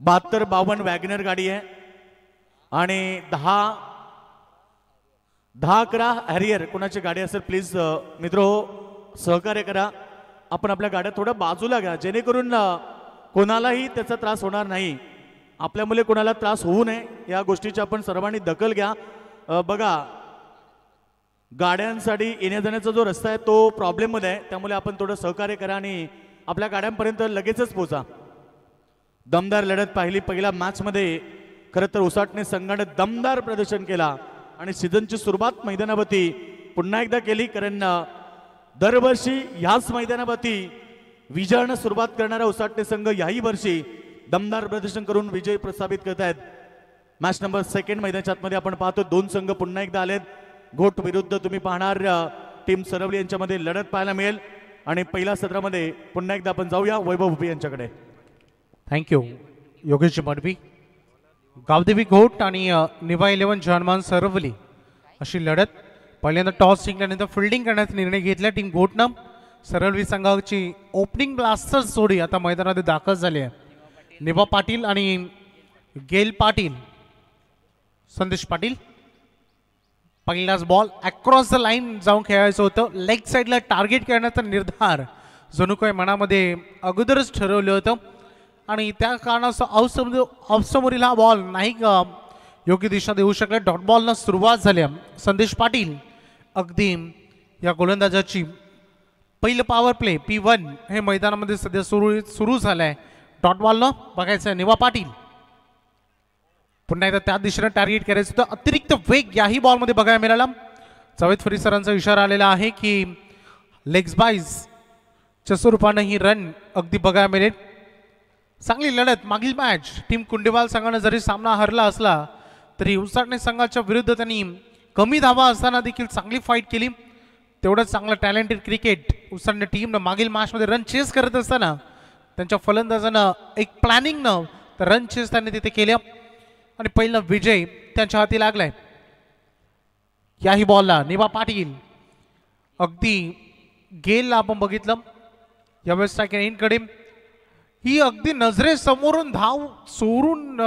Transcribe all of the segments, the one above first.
72-52 WagonR गाडी आहे आणि 10-11 हॅरियर कोणाची गाडी असेल प्लीज मित्र सहकार्य करा. आपण आपल्या गाड्या थोडं बाजूला घ्या जेणेकरून कोणालाही त्याचा त्रास होणार नाही. आपल्यामुळे कोणाला त्रास होऊ नये या गोष्टीची आपण सर्वांनी दखल घ्या. बघा गाड्यांसाठी येण्या जाण्याचा जो रस्ता आहे तो प्रॉब्लेममध्ये आहे त्यामुळे आपण थोडं सहकार्य करा आणि आपल्या गाड्यांपर्यंत लगेचच पोहोचा. दमदार लढत पाहिली. पहिल्या मॅचमध्ये खरं तर उसाटणे संघाने दमदार प्रदर्शन केला आणि सीझनची सुरुवात मैदानावरती पुन्हा एकदा केली. कारण दरवर्षी ह्याच मैदानावरती विजयानं सुरुवात करणारा उसाटणे संघ याही वर्षी दमदार प्रदर्शन करून विजय प्रस्थापित करत आहेत. मॅच नंबर 2 मैदानाच्या आतमध्ये आपण पाहतो 2 संघ पुन्हा एकदा आलेत. घोट विरुद्ध तुम्ही पाहणार टीम सरवली यांच्यामध्ये लढत पाहायला मिळेल आणि पहिल्या सत्रामध्ये पुन्हा एकदा आपण जाऊया वैभव भुपी यांच्याकडे. थँक्यू योगेश मडवी. गावदेवी घोट आणि निभा 11 जानमान सरवली अशी लढत. पहिल्यांदा टॉस जिंकल्यानंतर फिल्डिंग करण्याचा निर्णय घेतला टीम घोटनं. सरवली संघाची ओपनिंग ब्लास्टर्स जोडी आता मैदानात दाखल झाली आहे. निभा पाटील आणि गेल पाटील. संदेश पाटील पहिलाच बॉल अक्रॉस द लाईन जाऊन खेळायचं होतं. लेग साईडला टार्गेट करण्याचा निर्धार जणू काही मनामध्ये अगोदरच ठरवलं होतं आणि त्या कारणास्तव ऑफसमोरील हा बॉल नाही योग्य दिशा देऊ शकला. डॉट बॉलनं सुरुवात झाली. संदेश पाटील अगदी या गोलंदाजाची पहिलं पॉवर प्ले P1 हे मैदानामध्ये सध्या सुरू झालं आहे. डॉट बॉलनं बघायचं आहे निवा पाटील. पुन्हा एकदा त्या दिशेने टार्गेट करायचं होतं. अतिरिक्त वेग याही बॉलमध्ये बघायला मिळाला. जावेद फरीद सरांचा इशारा आलेला आहे की लेग्स बाईजच्या स्वरूपानं ही रन अगदी बघायला मिळेल. चांगली लढत. मागील मॅच टीम कुंडेवाल संघानं जरी सामना हरला असला तरी उसाटणे संघाच्या विरुद्ध त्यांनी कमी धावा असताना देखील चांगली फाईट केली. तेवढंच चांगलं टॅलेंटेड क्रिकेट उसाटणे टीमनं मागील मॅचमध्ये रन चेस करत असताना त्यांच्या फलंदाजानं एक प्लॅनिंगनं तर रन चेस त्यांनी तिथे केल्या आणि पहिला विजय त्यांच्या हाती लागलाय. याही बॉलला निभा पाटील अगदी गेलला आपण बघितलं यावेळेस स्ट्रायकर एंडकडे ही अगदी नजरेसमोरून धाव चोरून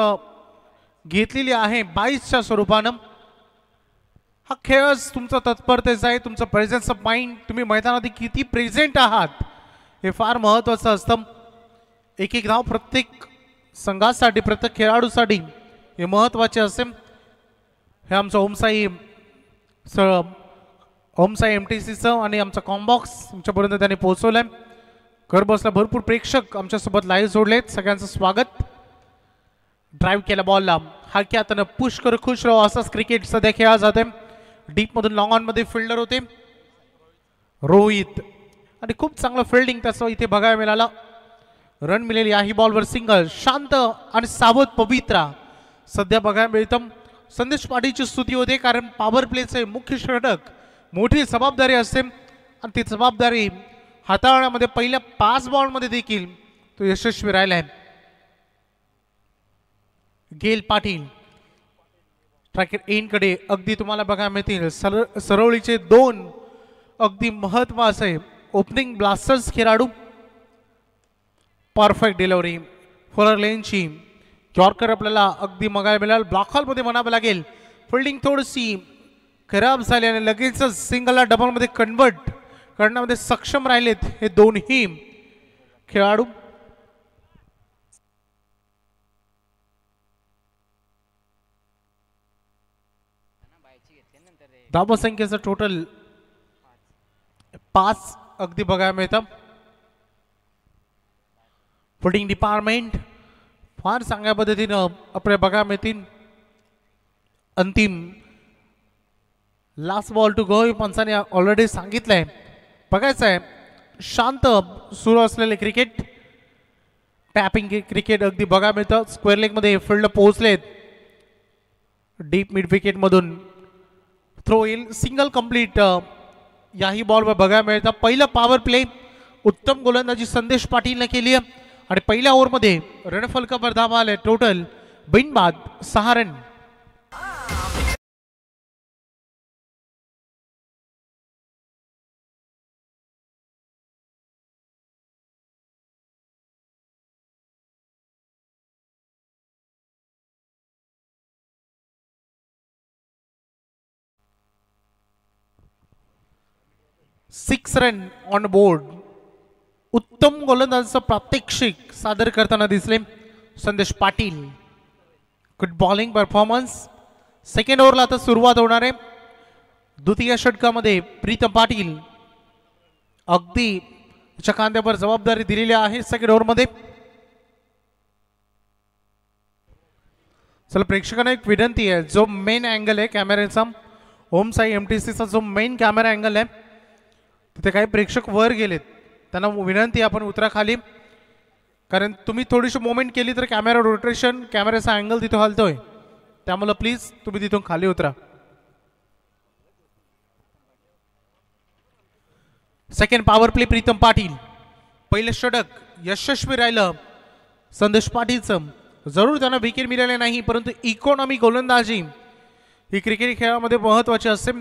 घेतलेली आहे 22च्या स्वरूपानं. हा खेळच तुमचा तत्परतेचा आहे. तुमचं प्रेझेन्स ऑफ माइंड तुम्ही मैदानात किती प्रेझेंट आहात हे फार महत्त्वाचं असतं. एक धाव प्रत्येक संघासाठी प्रत्येक खेळाडूसाठी हे महत्त्वाचे असेल. हे आमचं ओमसाई MTCचं आणि आमचा कॉम्बॉक्स तुमच्यापर्यंत त्यांनी पोहोचवलं आहे. घर बसला भरपूर प्रेक्षक आमच्यासोबत लाईव्ह जोडलेत. सगळ्यांचं स्वागत. ड्राईव्ह केला बॉलला हा की आता पुश कर खुश राहो असाच क्रिकेट सध्या खेळला जाते. डीपमधून लॉंग ऑनमध्ये फिल्डर होते रोहित आणि खूप चांगलं फिल्डिंग त्याचं इथे बघायला मिळालं. रन मिळेल. याही बॉलवर सिंगल. शांत आणि सावध पवित्रा सध्या बघायला मिळतं. संदेश पाटीलची स्तुती होते कारण पॉवर प्लेचे मुख्य षटक मोठी जबाबदारी असते आणि ती जबाबदारी हाताळण्यामध्ये पहिल्या 5 बॉलमध्ये देखील तो यशस्वी राहिला आहे. गेल पाटील ट्रॅकर एंडकडे अगदी तुम्हाला बघायला मिळतील. सरवळीचे 2 अगदी महत्त्वाचे ओपनिंग ब्लास्टर्स खेळाडू. परफेक्ट डिलिव्हरी फॉलर लेनची यॉर्कर आपल्याला अगदी बघायला मिळाल. ब्लॉक हॉलमध्ये म्हणावं लागेल. फिल्डिंग थोडीशी खराब झाली आणि लगेचच सिंगलला डबलमध्ये कन्वर्ट करण्यामध्ये सक्षम राहिलेत हे दोन्ही खेळाडू. धावसंख्येचं टोटल 5 अगदी बघायला मिळतं. फिल्डिंग डिपार्टमेंट फार चांगल्या पद्धतीनं आपल्याला बघायला मिळतील. अंतिम लास्ट बॉल टू गो पंचाने ऑलरेडी सांगितलंय. बघायचं आहे शांत सुरू असलेले क्रिकेट. टॅपिंग क्रिकेट अगदी बघायला मिळतं. स्क्वेअर लेगमध्ये फील्ड पोहोचलेत. डीप मिड विकेट मधून थ्रो येईल. सिंगल कंप्लीट याही बॉलवर बघायला मिळतं. पहिलं पॉवर प्ले उत्तम गोलंदाजी संदेश पाटीलने केली आहे आणि पहिल्या ओव्हरमध्ये रणफलकावर धावा आले. टोटल बिनबाद 6 रन. 6 run on board. उत्तम गोलंदाजाचं प्रात्यक्षिक सादर करताना दिसले Sandesh Patil. Good bowling performance. Second ओव्हरला आता सुरुवात होणार आहे. द्वितीय षटकामध्ये प्रीतम पाटील अगदी त्याच्या खांद्यावर जबाबदारी दिलेली आहे सेकंड ओव्हरमध्ये. चला प्रेक्षकांना एक विनंती आहे, जो मेन अँगल आहे कॅमेऱ्याचा, ओम साई MTCचा जो मेन कॅमेरा अँगल आहे तिथे काही प्रेक्षक वर गेलेत, त्यांना विनंती आहे आपण उतरा खाली, कारण तुम्ही थोडीशी मोमेंट केली तर कॅमेरा रोटेशन, कॅमेऱ्याचा अँगल तिथे हलतोय, त्यामुळे प्लीज तुम्ही तिथून खाली उतरा. Second power play Pritam Patil. पहिलं षटक यशस्वी राहिलं संदेश पाटीलचं. जरूर त्यांना विकेट मिळाले नाही, परंतु इकॉनॉमी गोलंदाजी ही क्रिकेट खेळामध्ये महत्वाची असते.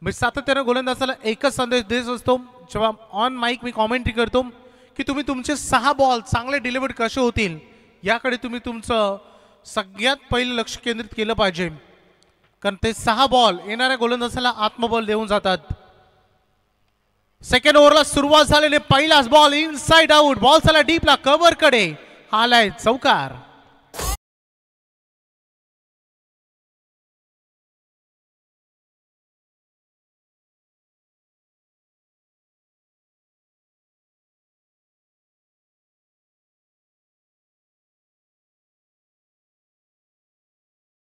मी सातत्यानं गोलंदाजाला एकच संदेश देत असतो जेव्हा ऑन माईक मी कॉमेंट्री करतो की तुम्ही तुमचे 6 बॉल चांगले डिलिव्हर कसे होतील याकडे तुम्ही तुमचं सगळ्यात पहिलं लक्ष केंद्रित केलं पाहिजे, कारण ते 6 बॉल येणाऱ्या गोलंदाजाला आत्मबल देऊन जातात. सेकंड ओव्हरला सुरुवात झालेली पहिलाच बॉल इनसाइड आउट. बॉल झाला डीपला कव्हर कडे, आलाय चौकार.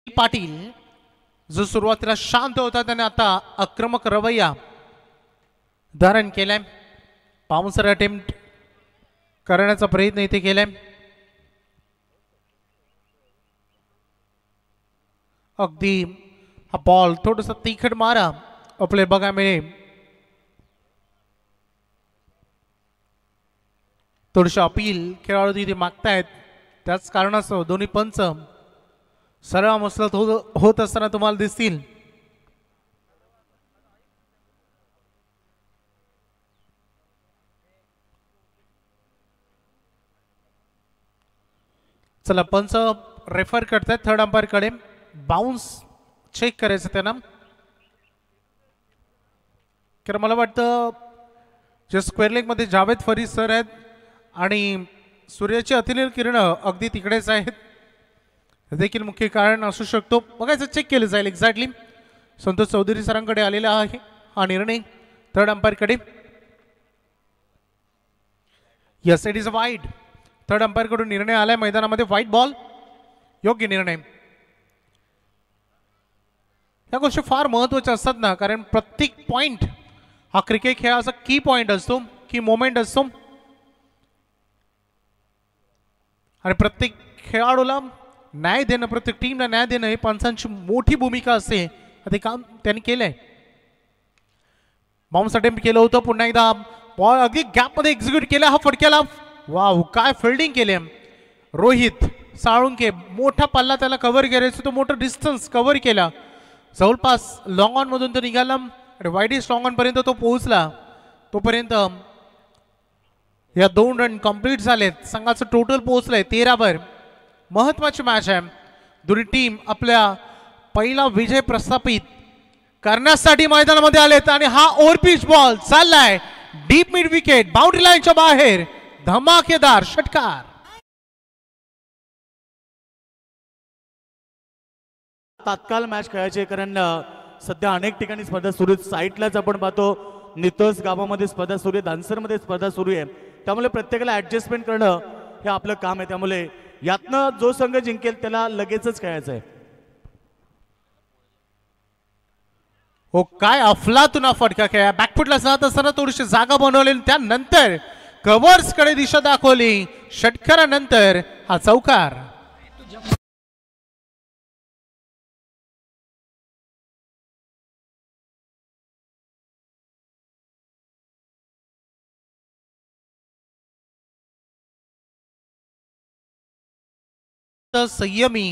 पाटील जो सुरुवातीला शांत होता त्याने आता आक्रमक रवैया धारण केलाय. बाउन्सर अटेम्प्ट करण्याचा प्रयत्न इथे केलाय. अगदी हा बॉल थोडासा तिखट मारा आपले बघा मिळेल. थोडीशी अपील खेळाडू तिथे मागतायत, त्याच कारणास्तव दोन्ही पंच सरळ मसलत होत असताना तुम्हाला दिसतील. चला पंच रेफर करतायत थर्ड अंपायर कडे. बाउन्स चेक करायचं त्यांना, कारण मला वाटतं जे स्क्वेअर लेग मध्ये जावेद फरीद सर आहेत आणि सूर्याची अतिनील किरण अगदी तिकडेच आहेत, देखील मुख्य कारण असू शकतो. बघायचं चेक केलं जाईल एक्झॅक्टली. संतोष चौधरी सरांकडे आलेला आहे हा निर्णय थर्ड अंपायर कडे. Yes it is a wide. Third umpire कडून निर्णय आलाय मैदानामध्ये व्हाईट बॉल. योग्य निर्णय. या गोष्टी फार महत्वाच्या असतात ना, कारण प्रत्येक पॉइंट हा क्रिकेट खेळाचा की पॉइंट असतो, की मोमेंट असतो आणि प्रत्येक खेळाडूला न्याय देणं, प्रत्येक टीमला न्याय देणं ही पंचांची मोठी भूमिका असते. ते काम त्यांनी केलंय. बाउन्स अटेम्प्ट केलं होतं, पुन्हा एकदा बॉल अगदी गॅप मध्ये एक्झिक्यूट केला हा फटक्याला. वाव काय फिल्डिंग केले रोहित साळुंके. मोठा पल्ला त्याला कव्हर करायचा, तो मोठा डिस्टन्स कव्हर केला. जवळपास लॉंग ऑन मधून तो निघाला आणि वाईडिश लॉंग ऑन पर्यंत तो पोहोचला. तोपर्यंत या 2 रन कंप्लीट झालेत. संघाचं टोटल पोहोचलंय 13 वर. महत्वाची मॅच आहे. दोन्ही टीम आपल्या पहिला विजय प्रस्थापित करण्यासाठी मैदानामध्ये आलेत आणि हा ओव्हरपिच बॉल चाललाय डीप मिड विकेट, बाउंड्री लाईनच्या बाहेर. धमाकेदार षटकार. तात्काळ मॅच खेळायचे, कारण सध्या अनेक ठिकाणी स्पर्धा सुरू आहेत. साईटलाच आपण पाहतो नितोस गावामध्ये स्पर्धा सुरू आहे, दानसरमध्ये स्पर्धा सुरू आहे, त्यामुळे प्रत्येकाला ऍडजस्टमेंट करणं हे आपलं काम आहे. त्यामुळे यातनं जो संघ जिंकेल त्याला लगेचच खेळायचं आहे. हो काय अफलातून फटका खेळा. बॅकफुटला जात असताना थोडीशी जागा बनवली, त्यानंतर कव्हर्स कडे दिशा दाखवली. षटकारानंतर हा चौकार. संयमी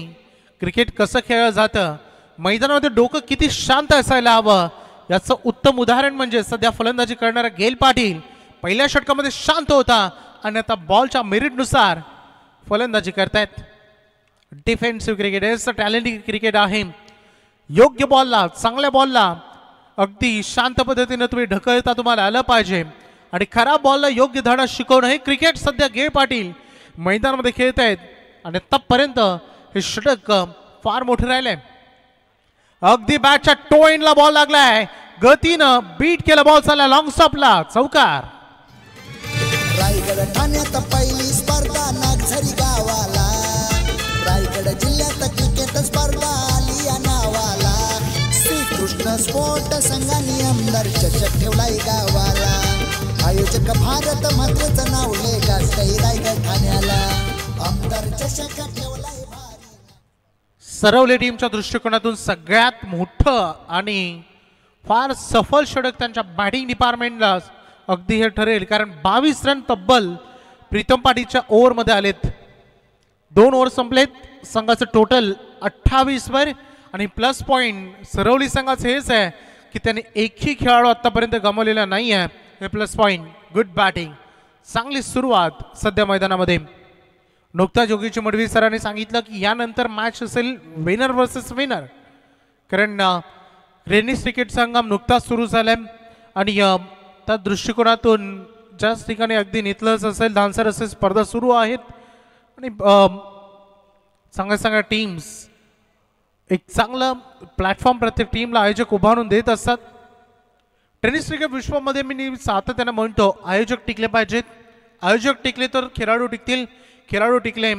क्रिकेट कसं खेळलं जातं, मैदानामध्ये डोकं किती शांत असायला हवं याचं उत्तम उदाहरण म्हणजे सध्या फलंदाजी करणारा गेल पाटील. पहिल्या षटकामध्ये शांत होता आणि आता बॉलच्या मेरिटनुसार फलंदाजी करतायत. डिफेन्सिव्ह क्रिकेट टॅलेंटिंग क्रिकेट आहे. योग्य बॉलला, चांगल्या बॉलला अगदी शांत पद्धतीने तुम्ही ढकलता तुम्हाला आलं पाहिजे आणि खराब बॉलला योग्य धडा शिकवणं हे क्रिकेट सध्या गे पाटील मैदानामध्ये खेळत आहेत आणि आतापर्यंत हे षटक फार मोठे राहिले. अगदी बॅटच्या टो एंडला बॉल लागलाय, गतीनं बीट केला, बॉल चालला लॉंग स्टॉपला, चौकार. रायगड ठाण्यात पहिली स्पर्धा नागझरी गावाला, रायगड जिल्ह्यात क्रिकेट स्पर्धा आली या नावाला. श्रीकृष्ण स्पोर्ट संघाने आमदार चषक ठेवलाय गावाला, आयोजक भारत मातेचं नाव गाजतंय रायगड ठाण्याला, आमदार चषक ठेवलाय भारी. सरवली टीमच्या दृष्टिकोनातून सगळ्यात मोठं आणि फार सफल षटक त्यांच्या बॅटिंग डिपार्टमेंटला अगदी हे ठरेल, कारण 22 रन तब्बल प्रीतम पाटीलच्या ओव्हरमध्ये आलेत. 2 ओव्हर संपलेत, संघाचं टोटल 28 वर आणि प्लस पॉइंट सरवली संघाचं हेच आहे की त्यांनी एकही खेळाडू आतापर्यंत गमावलेला नाही आहे. हे प्लस पॉइंट. गुड बॅटिंग, चांगली सुरुवात सध्या मैदानामध्ये. नुकताच योगेश मडवी सरांनी सांगितलं की यानंतर मॅच असेल विनर वर्सेस विनर, कारण रेनिस क्रिकेट संघ नुकताच सुरू झालाय आणि त्या दृष्टिकोनातून ज्याच ठिकाणी अगदी नितलस असेल, धानसर असेल, स्पर्धा सुरू आहेत आणि चांगल्या टीम्स एक चांगलं प्लॅटफॉर्म प्रत्येक टीमला आयोजक उभारून देत असतात. टेनिस क्रिकेट विश्वामध्ये मी नेहमी सातत्याने म्हणतो आयोजक टिकले पाहिजेत. आयोजक टिकले तर खेळाडू टिकतील, खेळाडू टिकले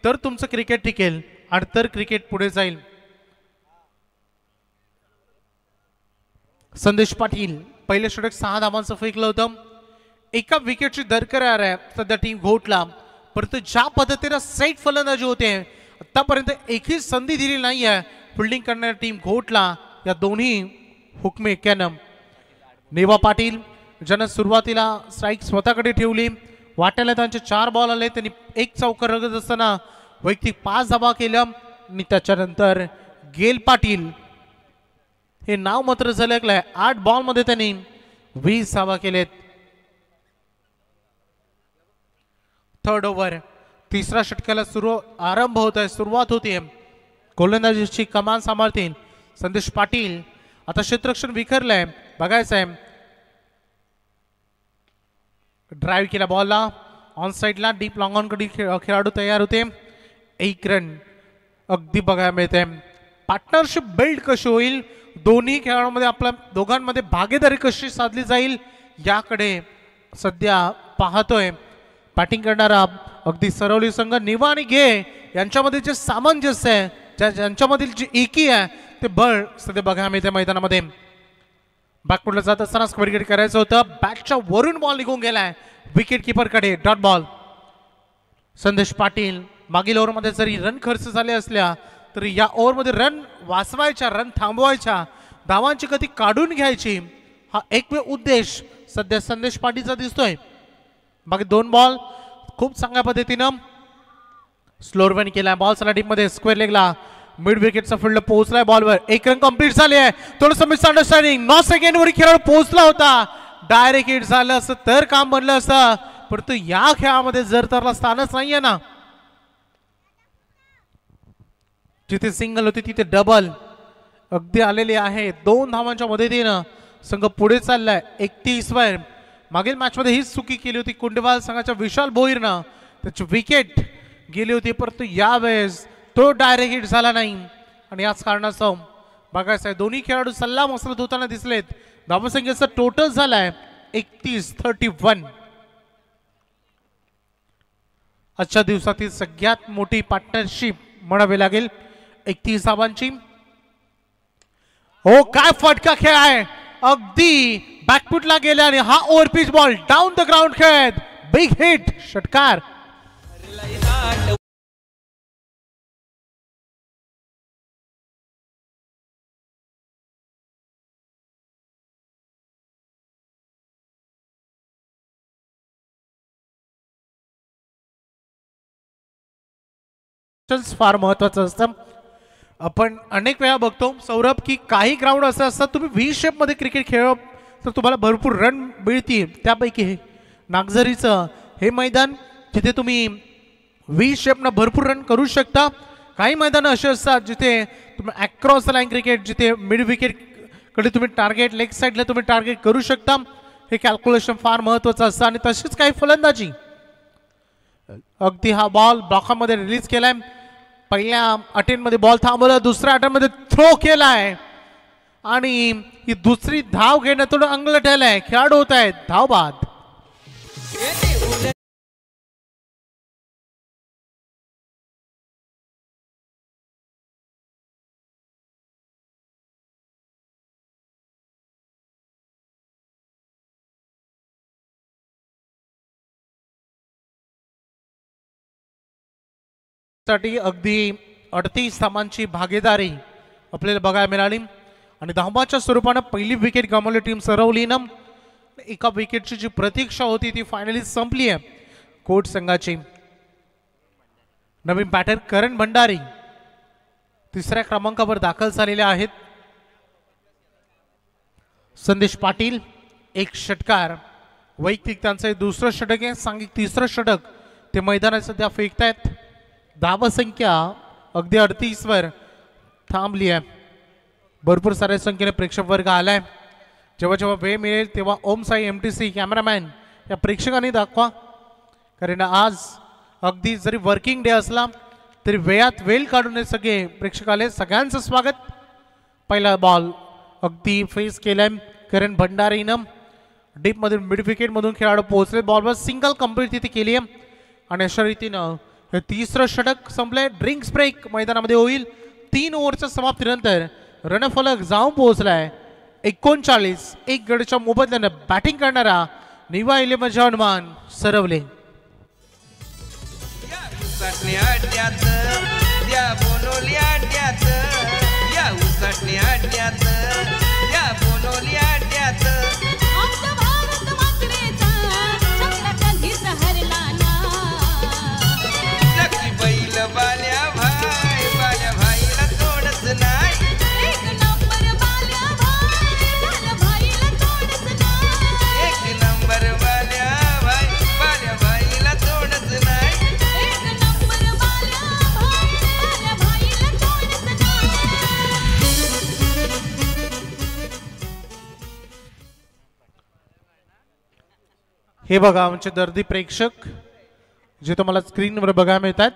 तर तुमचं क्रिकेट टिकेल आणि तर क्रिकेट पुढे जाईल. संदेश पाटील पहिले षटक 6 धावांचं फेकलं होतं. एका विकेटची दरकरार आहे सध्या टीम घोटला, परंतु ज्या पद्धतीने सेट फलंदाजी होते आतापर्यंत एकही संधी दिली नाही आहे फिल्डिंग करणाऱ्या टीम घोटला. या दोन्ही हुकमे एक्यानं. नेवा पाटील ज्यानं सुरुवातीला स्ट्राईक स्वतःकडे ठेवली, वाट्याला त्यांचे 4 बॉल आले, त्यांनी 1 चौकार रगत असताना वैयक्तिक 5 धावा केल्या आणि त्याच्यानंतर गेल पाटील हे नाव मात्र झलकलंय. 8 बॉलमध्ये त्यांनी 20 धावा केलेत. थर्ड ओव्हर, तिसरा षटकाला आरंभ होत आहे, सुरुवात होतीये. गोलंदाजीची कमान सांभाळतील संदेश पाटील. आता क्षेत्ररक्षण विखरलंय, बघायचं आहे. ड्राईव्ह केला बॉलला ऑन साईडला, डीप लॉंग ऑन कडे खेळाडू तयार होते. 1 रन अगदी बघायला मिळते. पार्टनरशिप बिल्ड कशी होईल, दोन्ही खेळाडूंमध्ये आपल्या दोघांमध्ये भागीदारी कशी साधली जाईल याकडे सध्या पाहतोय. बॅटिंग करणारा अगदी सरवली संघ निवा आणि गे यांच्यामध्ये जे सामंजस्य आहे, ज्यांच्यामधील जी एकी आहे ते बळ सध्या बघायला मिळते मैदानामध्ये. बॅकफुटला जात असताना स्क्वेअर विकेट करायचं होतं, बॅटच्या वरून बॉल निघून गेलाय विकेट किपरकडे. Dot ball. संदेश पाटील मागील ओव्हरमध्ये जरी रन खर्च झाले असल्या तरी या ओव्हरमध्ये रन वाचवायच्या, रन थांबवायच्या, धावांची गती काढून घ्यायची, हा एकमेव उद्देश सध्या संदेश पाटीलचा दिसतोय. बाकी 2 बॉल खूप चांगल्या पद्धतीनं स्लोअर रन केलाय. बॉल चला टीम मध्ये स्क्वेअर लेगला मिड विकेटचा फील्ड पोहोचलाय बॉलवर. 1 रन कंप्लीट झाले आहे. थोडंसं मिसअंडरस्टँडिंग, 9 सेकंड वर खेळाडू पोहोचला होता. डायरेक्ट हिट झालं असं तर काम बनलं असतं, परंतु या खेळामध्ये जर त्याला स्थानच नाहीये ना. जिथे सिंगल होती तिथे डबल अगदी आलेली आहे. 2 धावांच्या मदतीनं संघ पुढे चाललाय 31 वर. मागील मॅच मध्ये हीच चुकी केली होती कुंडेवाल संघाच्या विशाल भोईरनं, त्याची विकेट गेली होती, परंतु यावेळेस तो डायरेक्ट हिट झाला नाही आणि याच कारणास्तव बघायचं आहे दोन्ही खेळाडू सल्ला मसलत होताना दिसलेत. धावसंख्येचा टोटल झालाय 31-31. आजच्या दिवसातील सगळ्यात मोठी पार्टनरशिप म्हणावी लागेल 31 धावांची. हो काय फटका खेळ आहे, अगदी बॅकफुटला गेला आणि हा overpitch ball down the ground खेळत बिग हिट, षटकार. फार महत्वाचं असतं. आपण अनेक वेळा बघतो सौरभ की काही ग्राउंड असं असतात तुम्ही व्ही शेप मध्ये क्रिकेट खेळ तर तुम्हाला भरपूर रन मिळतील. त्यापैकी हे नागझरीचं हे मैदान जिथे तुम्ही व्ही शेपनं भरपूर रन करू शकता. काही मैदान असे असतात जिथे तुम्ही अक्रॉस द लाईन क्रिकेट, जिथे मिड विकेट कडे तुम्ही टार्गेट लेग साईडला तुम्ही टार्गेट करू शकता. हे कॅल्क्युलेशन फार महत्त्वाचं असतं. आणि तशीच काही फलंदाजी अगदी हा बॉल ब्लॉकामध्ये रिलीज केलाय. पहिल्या अटेम्प्टमध्ये बॉल थांबवला, दुसऱ्या अटेम्प्टमध्ये थ्रो केलाय आणि ही दुसरी धाव घेणं थोडं अंगलट आहे. खेळाडू होत आहेत धाव बाद. साठी अगदी 38 धावांची भागीदारी आपल्याला बघायला मिळाली आणि धावांच्या स्वरूपानं पहिली विकेट गमावली टीम सरवलीनं. एका विकेटची जी प्रतीक्षा होती ती फायनली संपली आहे. कोट संघाची नवीन बॅटर करण भंडारी तिसऱ्या क्रमांकावर दाखल झालेले आहेत. संदेश पाटील एक षटकार, वैयक्तिक त्यांचं दुसरं षटक आहे. सांघिक तिसरं षटक ते मैदानात सध्या फेकतायत. धावसंख्या अगदी 38 वर थांबली आहे. भरपूर साऱ्या संख्येने प्रेक्षक वर्ग आलाय. जेव्हा जेव्हा वेळ मिळेल तेव्हा ओम साई MTC कॅमेरामॅन या प्रेक्षकांनी दाखवा, कारण आज अगदी जरी वर्किंग डे असला तरी वेळात वेळ काढून हे सगळे प्रेक्षक आले. सगळ्यांचं स्वागत. पहिला बॉल अगदी फेस केलाय करण भंडारीनं. डीप मधून मिड विकेट मधून खेळाडू पोहोचले. बॉलवर सिंगल कंप्लीट तिथे केली आहे आणि अशा रीतीनं हे तिसरं षटक संपलंय. ड्रिंक्स ब्रेक मैदानामध्ये होईल. 3 ओव्हरच्या समाप्तीनंतर रणफलक जाऊन पोहोचलाय. 39 एक गडच्या मोबदल्यानं बॅटिंग करणारा निवा 11 जवान सरवले. हे बघा आमचे दर्दी प्रेक्षक जे तुम्हाला स्क्रीनवर बघायला मिळतात.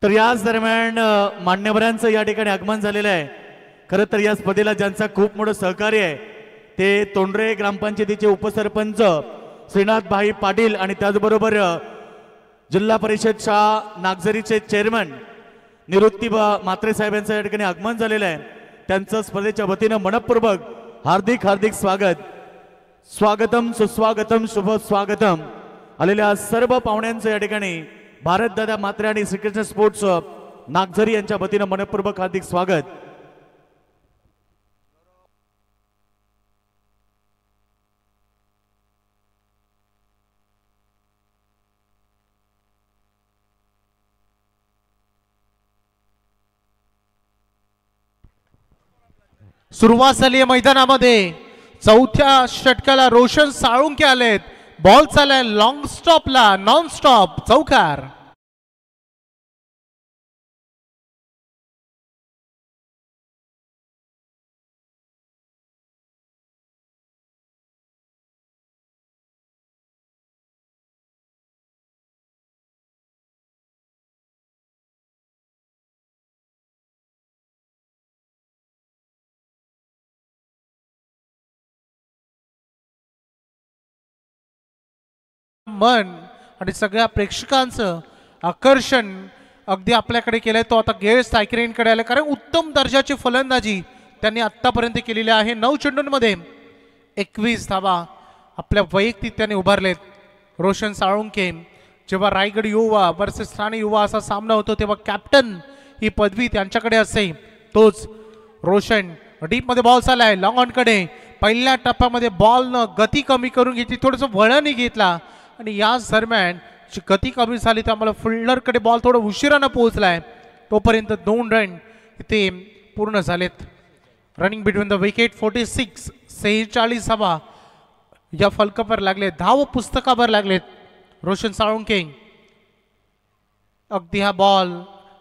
तर याच दरम्यान मान्यवरांचं या ठिकाणी आगमन झालेलं आहे. खरं तर या स्पर्धेला ज्यांचा खूप मोठं सहकार्य आहे ते तोंडरे ग्रामपंचायतीचे उपसरपंच श्रीनाथ भाई पाटील आणि त्याचबरोबर जिल्हा परिषदच्या नागझरीचे चेअरमन निवृत्ती मात्रे साहेब यांचं या ठिकाणी आगमन झालेलं आहे. त्यांचं स्पर्धेच्या वतीनं मनपूर्वक हार्दिक हार्दिक स्वागत. स्वागतम सुस्वागतम शुभ स्वागतम. आलेल्या सर्व पाहुण्यांचं या ठिकाणी भारत दादा मात्रे आणि श्रीकृष्ण स्पोर्ट्स नागझरी यांच्या वतीनं मनपूर्वक हार्दिक स्वागत. सुरुवात झाली आहे मैदानामध्ये. चौथ्या षटकाला रोशन साळुंके आलेत. बॉल चाललाय लॉंग स्टॉपला, नॉन स्टॉप चौकार. मन आणि सगळ्या प्रेक्षकांचं आकर्षण अगदी आपल्याकडे केलंय. तो आता गेल सायकरेनकडे आला, कारण उत्तम दर्जाची फलंदाजी त्यांनी आतापर्यंत केलेली आहे. 9 चेंडूंमध्ये 21 धावा आपल्या वैयक्तिक त्यांनी उभारलेत. रोशन साळुंके जेव्हा रायगड युवा वर्सेस ठाणे युवा असा सामना होतो तेव्हा कॅप्टन ही पदवी त्यांच्याकडे असे. तोच रोशन डीप मध्ये बॉल चाललाय लॉंग ऑन कडे. पहिल्या टप्प्यामध्ये बॉल न गती कमी करून घेतली, थोडंसं वळणही घेतला आणि याच दरम्यान जी गती कमी झाली त्यामुळे फिल्डरकडे बॉल थोडं उशिरानं पोहोचलाय. तोपर्यंत 2 रन इथे पूर्ण झालेत. रनिंग बिटवीन द विकेट 46 46 हवा या फलकावर लागले, धाव पुस्तकावर लागलेत रोशन साळुंके. अगदी हा बॉल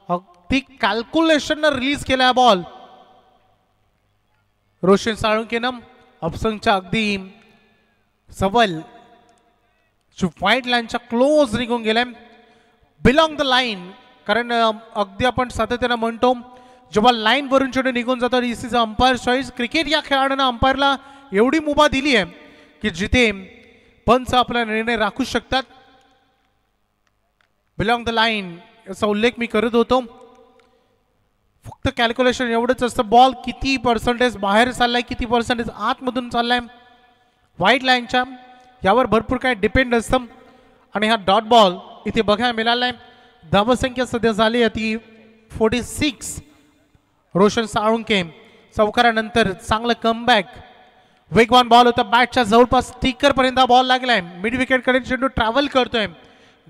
अगदी कॅल्क्युलेशन रिलीज केला हा बॉल रोशन साळुंकेनं ऑप्शनच्या अगदी सवल व्हाईट लाईनच्या क्लोज निघून गेले, बिलॉंग द लाईन. कारण अगदी आपण सातत्यानं म्हणतो जेव्हा लाईन वरून चेंडू निघून जातो दिस इज अंपायर चॉईस. क्रिकेट या खेळाडूंना अंपायरला एवढी मुभा दिली आहे की जिथे पंच आपला निर्णय राखू शकतात. बिलॉंग द लाईन याचा उल्लेख मी करत होतो. फक्त कॅल्क्युलेशन एवढंच असतं, बॉल किती पर्सेंटेज बाहेर चाललाय, किती पर्सेंटेज आतमधून चाललाय व्हाईट लाईनच्या, यावर भरपूर काय डिपेंड असतं. आणि हा डॉट बॉल इथे बघायला मिळालाय. धावसंख्या सध्या झाली ती 46. रोशन साळुंके चौकारानंतर चांगलं कमबॅक, वेगवान बॉल होता, बॅटच्या जवळपास स्टिकर पर्यंत बॉल लागलाय. मिड विकेट कडे चेंडू ट्रॅव्हल करतोय.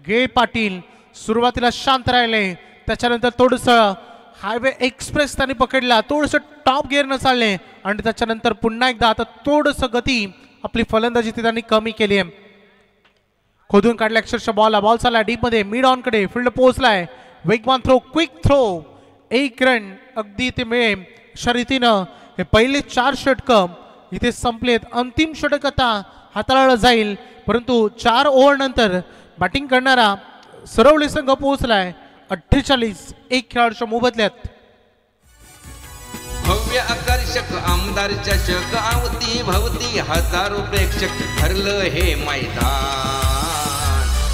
गे पाटील सुरुवातीला शांत राहिले, त्याच्यानंतर थोडस हायवे एक्सप्रेस त्यांनी पकडला, थोडस टॉप गिअर न चालले आणि त्याच्यानंतर पुन्हा एकदा आता थोडस गती आपली फलंदाजी त्यांनी कमी केली आहे. खोदून काढल्या अक्षरशः बॉल चालला डीप मध्ये, मिड ऑन कडे फील्ड पोहोचलाय. वेगवान थ्रो, क्विक थ्रो, 1 रन अगदी ते मिळे. शर्यतीनं हे पहिले 4 षटक इथे संपलेत. अंतिम षटक आता हाताळलं जाईल, परंतु 4 ओव्हर नंतर बॅटिंग करणारा सरवली संघ पोहोचलाय 48. एक खेळाडूच्या मोबदल्यात भव्य आकर्षक आमदार चषक आवती भवती हजारो प्रेक्षक भरलं हे मैदान.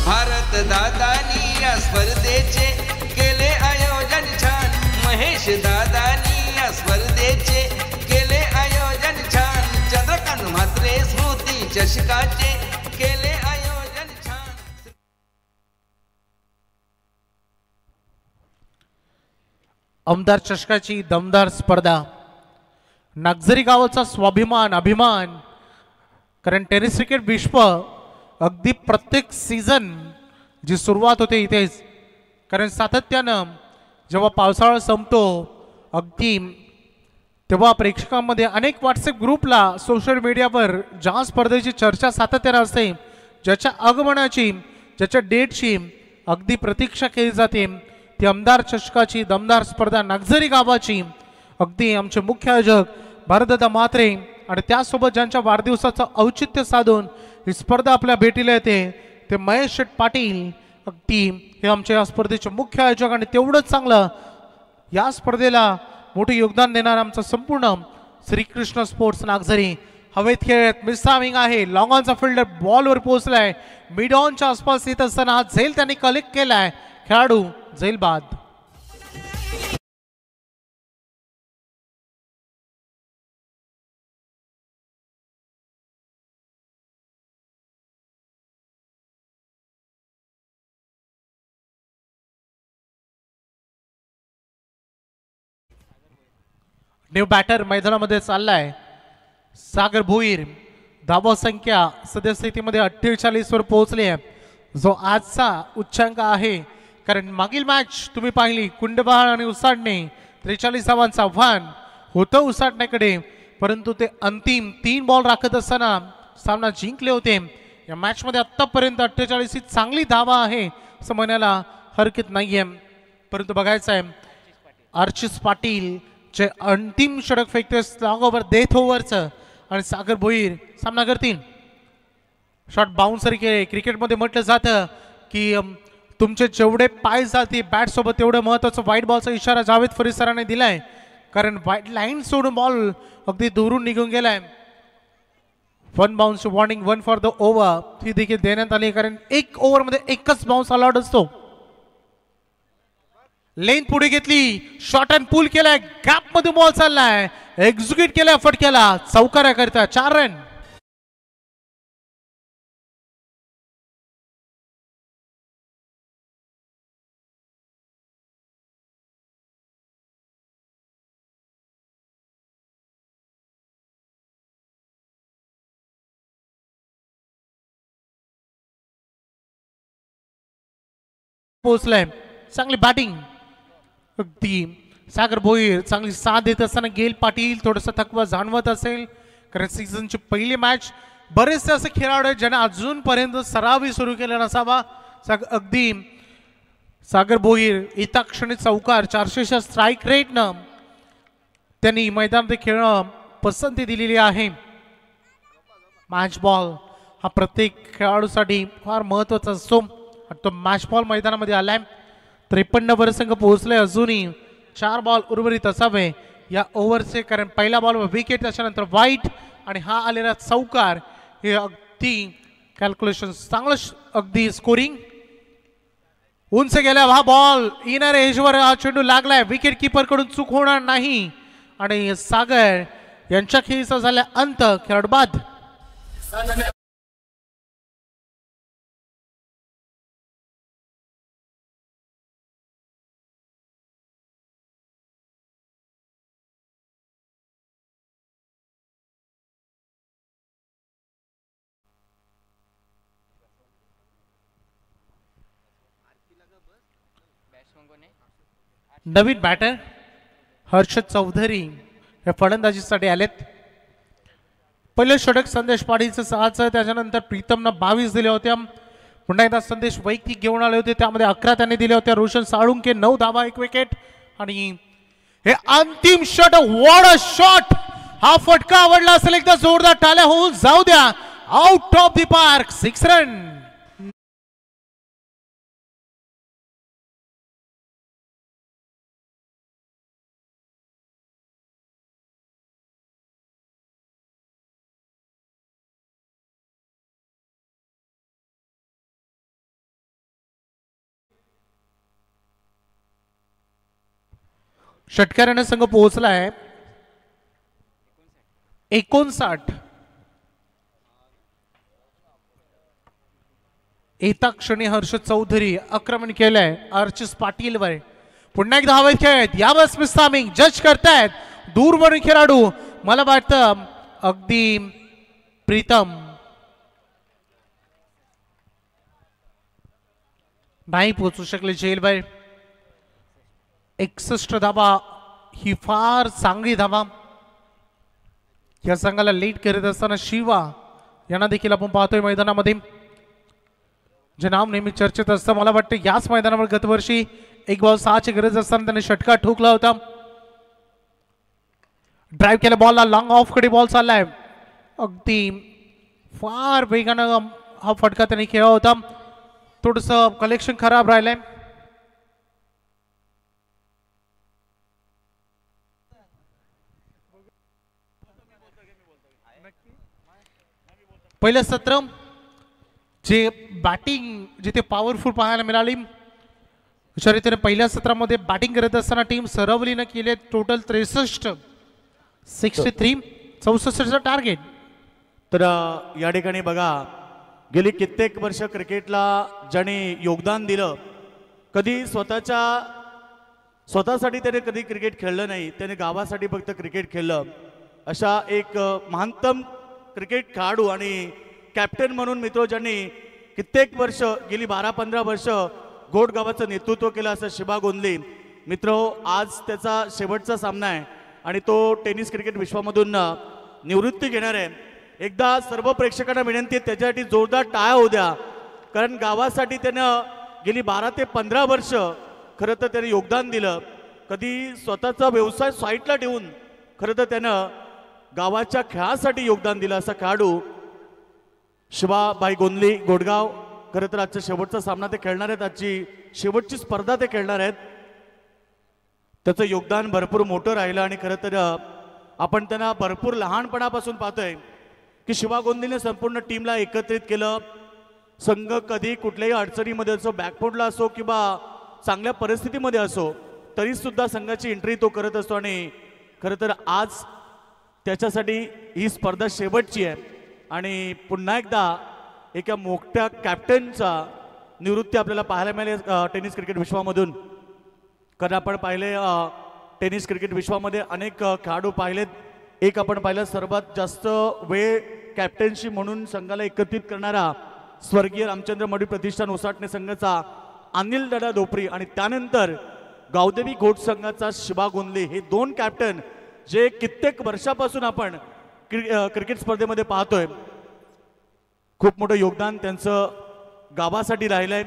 भारत दादानी या स्पर्धेचे केले आयोजन छान, महेश दादानी या स्पर्धेचे केले आयोजन छान. चंद्रकांत म्हात्रे स्मृती चषकाचे केले आयोजन छान. आमदार चषकाची दमदार स्पर्धा, नागझरी गावाचा स्वाभिमान अभिमान. कारण टेनिस क्रिकेट विश्व अगदी प्रत्येक सीझन जी सुरुवात होते इथेच. कारण सातत्यानं जेव्हा पावसाळा संपतो अगदी तेव्हा प्रेक्षकांमध्ये अनेक व्हॉट्सअप ग्रुपला सोशल मीडियावर ज्या स्पर्धेची चर्चा सातत्यानं असते, ज्याच्या आगमनाची ज्याच्या डेटची अगदी प्रतीक्षा केली जाते, ती आमदार चषकाची दमदार स्पर्धा नागझरी गावाची. अगदी आमचे मुख्य आयोजक भारतदादा म्हात्रे आणि त्यासोबत ज्यांच्या वाढदिवसाचं औचित्य साधून ही स्पर्धा आपल्या भेटीला येते ते महेश शेठ पाटील. अगदी हे आमच्या या स्पर्धेचे मुख्य आयोजक आणि तेवढंच चांगलं या स्पर्धेला मोठे योगदान देणार आमचं संपूर्ण श्रीकृष्ण स्पोर्ट्स नागझरी. हवेत खेळत मिसाविंग आहे, लॉंग ऑनचा फिल्डर बॉलवर पोहोचलाय. मिड ऑनच्या आसपास येत असताना हा झेल त्यांनी कलेक्ट केलाय, खेळाडू झेल बाद. न्यू बॅटर मैदानामध्ये चाललाय सागर भोईर. धावा संख्या सध्या स्थितीमध्ये 48 वर पोहोचली आहे, जो आजचा उच्चांक आहे. कारण मागील मॅच तुम्ही पाहिली कुंडबहाळ आणि उसाडणे 43 धावांचं आव्हान होतं उसाडण्याकडे, परंतु ते अंतिम 3 बॉल राखत असताना सामना जिंकले होते. या मॅच मध्ये आतापर्यंत 48 ही चांगली धावा आहे असं म्हणायला हरकत नाहीये. परंतु बघायचं आहे आर्चिस पाटील जे अंतिम षटक फेकते लॉंग ओव्हर डेथ ओव्हरचं, आणि सागर भोईर सामना करतील. शॉट बाउन्सर केले. क्रिकेटमध्ये म्हटलं जातं की तुमचे जेवढे पाय जातील बॅट सोबत तेवढं महत्वाचं. व्हाईट बॉलचा इशारा जावेद फरीद सरांनी दिलाय, कारण व्हाईट लाईन सोडून बॉल अगदी दुरून निघून गेलाय. 1 bounce warning 1 for the over ही देखील देण्यात आली, कारण 1 ओव्हरमध्ये एकच बाउन्स अलाउड असतो. लेन पुढे घेतली, शॉट अँड पुल केलाय, गॅप मध्ये बॉल चाललाय, एक्झिक्यूट केलाय फटक्याला, चौकारा करता 4 रन. पोहोचलाय, चांगली बॅटिंग. अगदी सागर भोईर चांगली साथ देत असताना गेल पाटील थोडासा थकवा जाणवत असेल, कारण सीझनची पहिली मॅच. बरेचसे असे खेळाडू आहेत ज्यांना अजूनपर्यंत सरावही सुरू केला नसावा. अगदी सागर भोईर एका क्षणी चौकार 400च्या स्ट्राईक रेटनं त्यांनी मैदानात खेळणं पसंती दिलेली आहे. मॅच बॉल हा प्रत्येक खेळाडूसाठी फार महत्वाचा असतो. तो मॅच बॉल मैदानामध्ये आलाय. 53 संघ पोहोचले. अजूनही 4 बॉल उर्वरित असावे या ओव्हरचे, कारण पहिला बॉलवर विकेट, त्याच्यानंतर वाईट आणि हा आलेला चौकार हे अगदी कॅल्क्युलेशन चांगलं, अगदी स्कोरिंग. उंच गेला हा बॉल, इनर एजवर हा चेंडू लागलाय. विकेट किपर कडून चूक होणार नाही आणि सागर यांच्या खेळीचा झाला अंत. खेळाडू बाद. नवीन बॅटर हर्षद चौधरी हे फलंदाजीसाठी आलेत. पहिलं षटक संदेश पाटीलचं 6चं, त्याच्यानंतर प्रीतमनं 22 दिल्या होत्या. पुन्हा एकदा संदेश वैयक्तिक घेऊन आले होते, त्यामध्ये 11 त्यांनी दिल्या होत्या. रोशन साळुंके 9 धावा 1 विकेट. आणि हे अंतिम षटक, व्हॉट अ शॉट. हा फटका आवडला असेल एकदा जोरदार टाळ्या होऊन जाऊ द्या. Out of the park, 6 run. षटकाराने संघ पोहोचलाय 59. एका क्षणी हर्षद चौधरी आक्रमण केलंय अर्चिस पाटीलवर. पुन्हा एकदा हवेत खेळत यावेळेस मिस्तामिंग जज करतायत दूरवरून खेळाडू. मला वाटतं अगदी प्रीतम नाही पोहोचू शकले जेलबाहेर. 61 धावा ही फार चांगली धावा. या संघाला लीड करत असताना शिवा यांना देखील आपण पाहतोय मैदानामध्ये, जे नाव नेहमी चर्चेत असतं. मला वाटतं याच मैदानावर गतवर्षी 1 बॉल 6ची गरज असताना त्याने षटकार ठोकला होता. ड्राईव्ह केला बॉलला, लॉंग ऑफ कडे बॉल चाललाय. अगदी फार वेगानं हा फटका त्याने खेळला होता. थोडस कलेक्शन खराब राहिलंय. पहिलं सत्र जे बॅटिंग जिथे पॉवरफुल पाहायला मिळाली, अशा रीतीने पहिल्या सत्रामध्ये बॅटिंग करत असताना टीम सरवलीनं केले टोटल 63, 64चं टार्गेट. तर या ठिकाणी बघा, गेली कित्येक वर्ष क्रिकेटला ज्याने योगदान दिलं, कधी स्वतःसाठी त्याने कधी क्रिकेट खेळलं नाही, त्याने गावासाठी फक्त क्रिकेट खेळलं. अशा एक महानतम क्रिकेट खेळाडू आणि कॅप्टन म्हणून मित्र ज्यांनी कित्येक वर्ष, गेली 12-15 वर्ष गोड गावाचं नेतृत्व केलं असं शिवा गोंदले मित्र. आज त्याचा शेवटचा सामना आहे आणि तो टेनिस क्रिकेट विश्वामधून निवृत्ती घेणार आहे. एकदा सर्व प्रेक्षकांना विनंती आहे त्याच्यासाठी जोरदार टाळ्या होऊ द्या, कारण गावासाठी त्यानं गेली 12 ते 15 वर्ष खरं तर त्याने योगदान दिलं. कधी स्वतःचा व्यवसाय साईडला ठेवून खरं तर त्यानं गावाच्या खेळासाठी योगदान दिलं असा खेळाडू शिवाबाई गोंदली गोडगाव. खरं तर आजचा शेवटचा सामना ते खेळणार आहेत, आजची शेवटची स्पर्धा ते खेळणार आहेत. त्याचं योगदान भरपूर मोठं राहिलं आणि खरं तर आपण त्यांना भरपूर लहानपणापासून पाहतोय की शिवा गोंदलीने संपूर्ण टीमला एकत्रित केलं. संघ कधी कुठल्याही अडचणीमध्ये असो, बॅकफुटला असो किंवा चांगल्या परिस्थितीमध्ये असो, तरी सुद्धा संघाची एंट्री तो करत असतो. आणि खरं तर आज त्याच्यासाठी ही स्पर्धा शेवटची आहे आणि पुन्हा एकदा एका मोठ्या कॅप्टनचा निवृत्ती आपल्याला पाहायला मिळेल टेनिस क्रिकेट विश्वामधून. कारण आपण पाहिले टेनिस क्रिकेट विश्वामध्ये अनेक खेळाडू पाहिलेत. एक आपण पाहिलं सर्वात जास्त वेळ कॅप्टन्सी म्हणून संघाला एकत्रित करणारा स्वर्गीय रामचंद्र मडी प्रतिष्ठान उसाटणे संघाचा अनिल दादा धोपरी, आणि त्यानंतर गावदेवी घोट संघाचा शिबा गोंदले हे दोन कॅप्टन जे कित्येक वर्षापासून आपण क्रिकेट स्पर्धेमध्ये पाहतोय. खूप मोठं योगदान त्यांचं गावासाठी राहिलंय.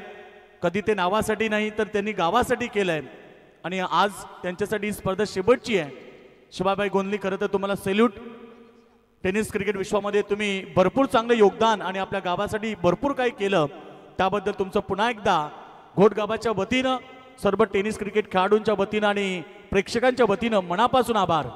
कधी ते नावासाठी नाही तर त्यांनी गावासाठी केलंय आणि आज त्यांच्यासाठी ही स्पर्धा शेवटची आहे. शिबाबाई गोंदली, खरं तर तुम्हाला सॅल्यूट. टेनिस क्रिकेट विश्वामध्ये तुम्ही भरपूर चांगलं योगदान आणि आपल्या गावासाठी भरपूर काही केलं, त्याबद्दल तुमचं पुन्हा एकदा घोट गावाच्या वतीनं, सर्व टेनिस क्रिकेट खेळाडूंच्या वतीनं आणि प्रेक्षकांच्या वतीनं मनापासून आभार.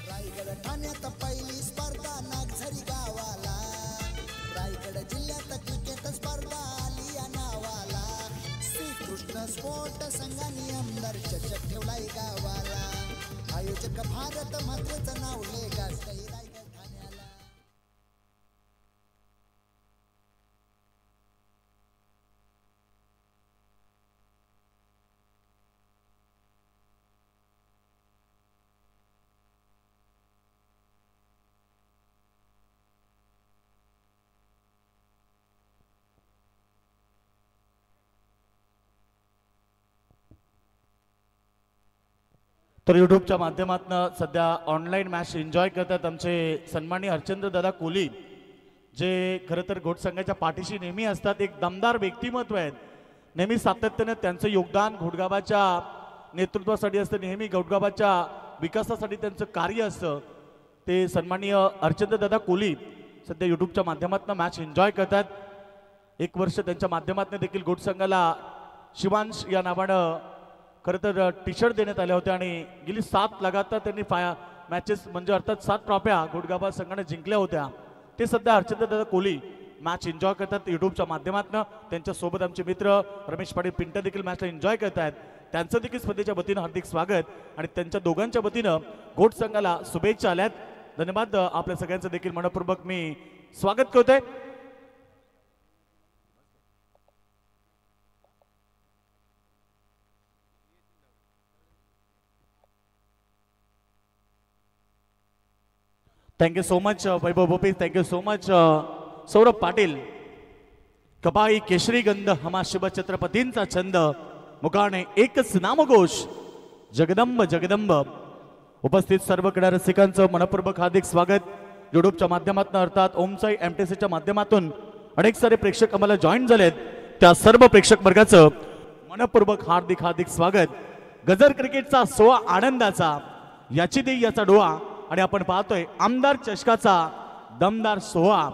रायगड ठाण्यात पहिली स्पर्धा नागझरी गावाला. रायगड जिल्ह्यात क्रिकेट स्पर्धा आली या नावाला. श्रीकृष्ण स्पोर्ट संघाने आमदार चषक ठेवलाय गावाला. आयोजक भारत मातेचं नाव गाजतंय रायगड ठाण्याला. तर यूट्यूबच्या माध्यमातून सध्या ऑनलाईन मॅच एन्जॉय करतात आमचे सन्माननीय हरचंद्र दादा कोहली, जे खरं तर घोट संघाच्या पाठीशी नेहमी असतात. एक दमदार व्यक्तिमत्व आहेत. नेहमी सातत्याने त्यांचं योगदान घोटगावाच्या नेतृत्वासाठी असतं, नेहमी घोटगावाच्या विकासासाठी त्यांचं कार्य असतं. ते सन्माननीय हरचंद्र दादा कोहली सध्या यूट्यूबच्या माध्यमातून मॅच एन्जॉय करतात. 1 वर्ष त्यांच्या माध्यमातून देखील घोट संघाला शिवांश या नावानं खरं तर टी शर्ट देण्यात आले होते आणि गेली 7 लगातार त्यांनी मॅचेस म्हणजे अर्थात 7 ट्रॉफ्या घोटगावा संघाने जिंकल्या होत्या. ते सध्या हरचंद्र दादा कोहली मॅच एन्जॉय करतात यूट्यूबच्या माध्यमातून. त्यांच्यासोबत आमचे मित्र रमेश पाटील पिंटर देखील मॅचला एन्जॉय करत आहेत. त्यांचं देखील स्पर्धेच्या वतीनं हार्दिक स्वागत आणि त्यांच्या दोघांच्या वतीनं घोट संघाला शुभेच्छा आल्यात. धन्यवाद. आपल्या सगळ्यांचं देखील मनपूर्वक मी स्वागत करतोय. Thank you so much Vaibhav Bhopi. Thank you so much Saurabh Patil. कपाई केशरी गंध हमा शिवछत्रपतींचा छंद, मुखाने एकच नामघोष जगदंब जगदंब. उपस्थित सर्व क्रीडा रसिकांचं मनपूर्वक हार्दिक स्वागत. यूट्यूबच्या माध्यमातून अर्थात ओमसाई एमटीसीच्या माध्यमातून अनेक सारे प्रेक्षक आम्हाला जॉईन झालेत. त्या सर्व प्रेक्षक वर्गाचं मनपूर्वक हार्दिक हार्दिक स्वागत. गजर क्रिकेटचा सोहळा आनंदाचा, याची देई याचा डोळा आणि आपण पाहतोय आमदार चषकाचा दमदार सोहळा.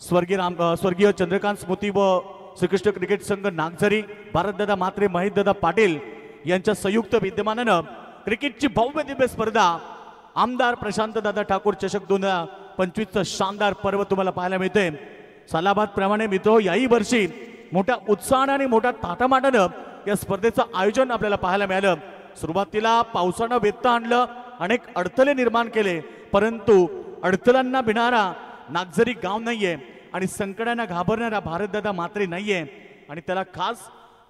स्वर्गीय चंद्रकांत स्मृती व श्रीकृष्ण क्रिकेट संघ नागझरी, भारतदादा मात्रे, महेशदादा पाटील यांच्या संयुक्त विद्यमानानं क्रिकेटची भव्य दिव्य स्पर्धा आमदार प्रशांत दादा ठाकूर चषक 2025चं शानदार पर्व तुम्हाला पाहायला मिळते. सालाबाद प्रमाणे मित्र याही वर्षी मोठ्या उत्साहाने आणि मोठ्या थाटामाटानं या स्पर्धेचं आयोजन आपल्याला पाहायला मिळालं. सुरुवातीला पावसानं व्यत्यय आणलं, अनेक अडथळे निर्माण केले, परंतु अडथळ्यांना भिणारा नागझरी गाव नाहीये आणि संकटांना घाबरणारा भारतदादा मात्रे नाहीये आणि त्याला खास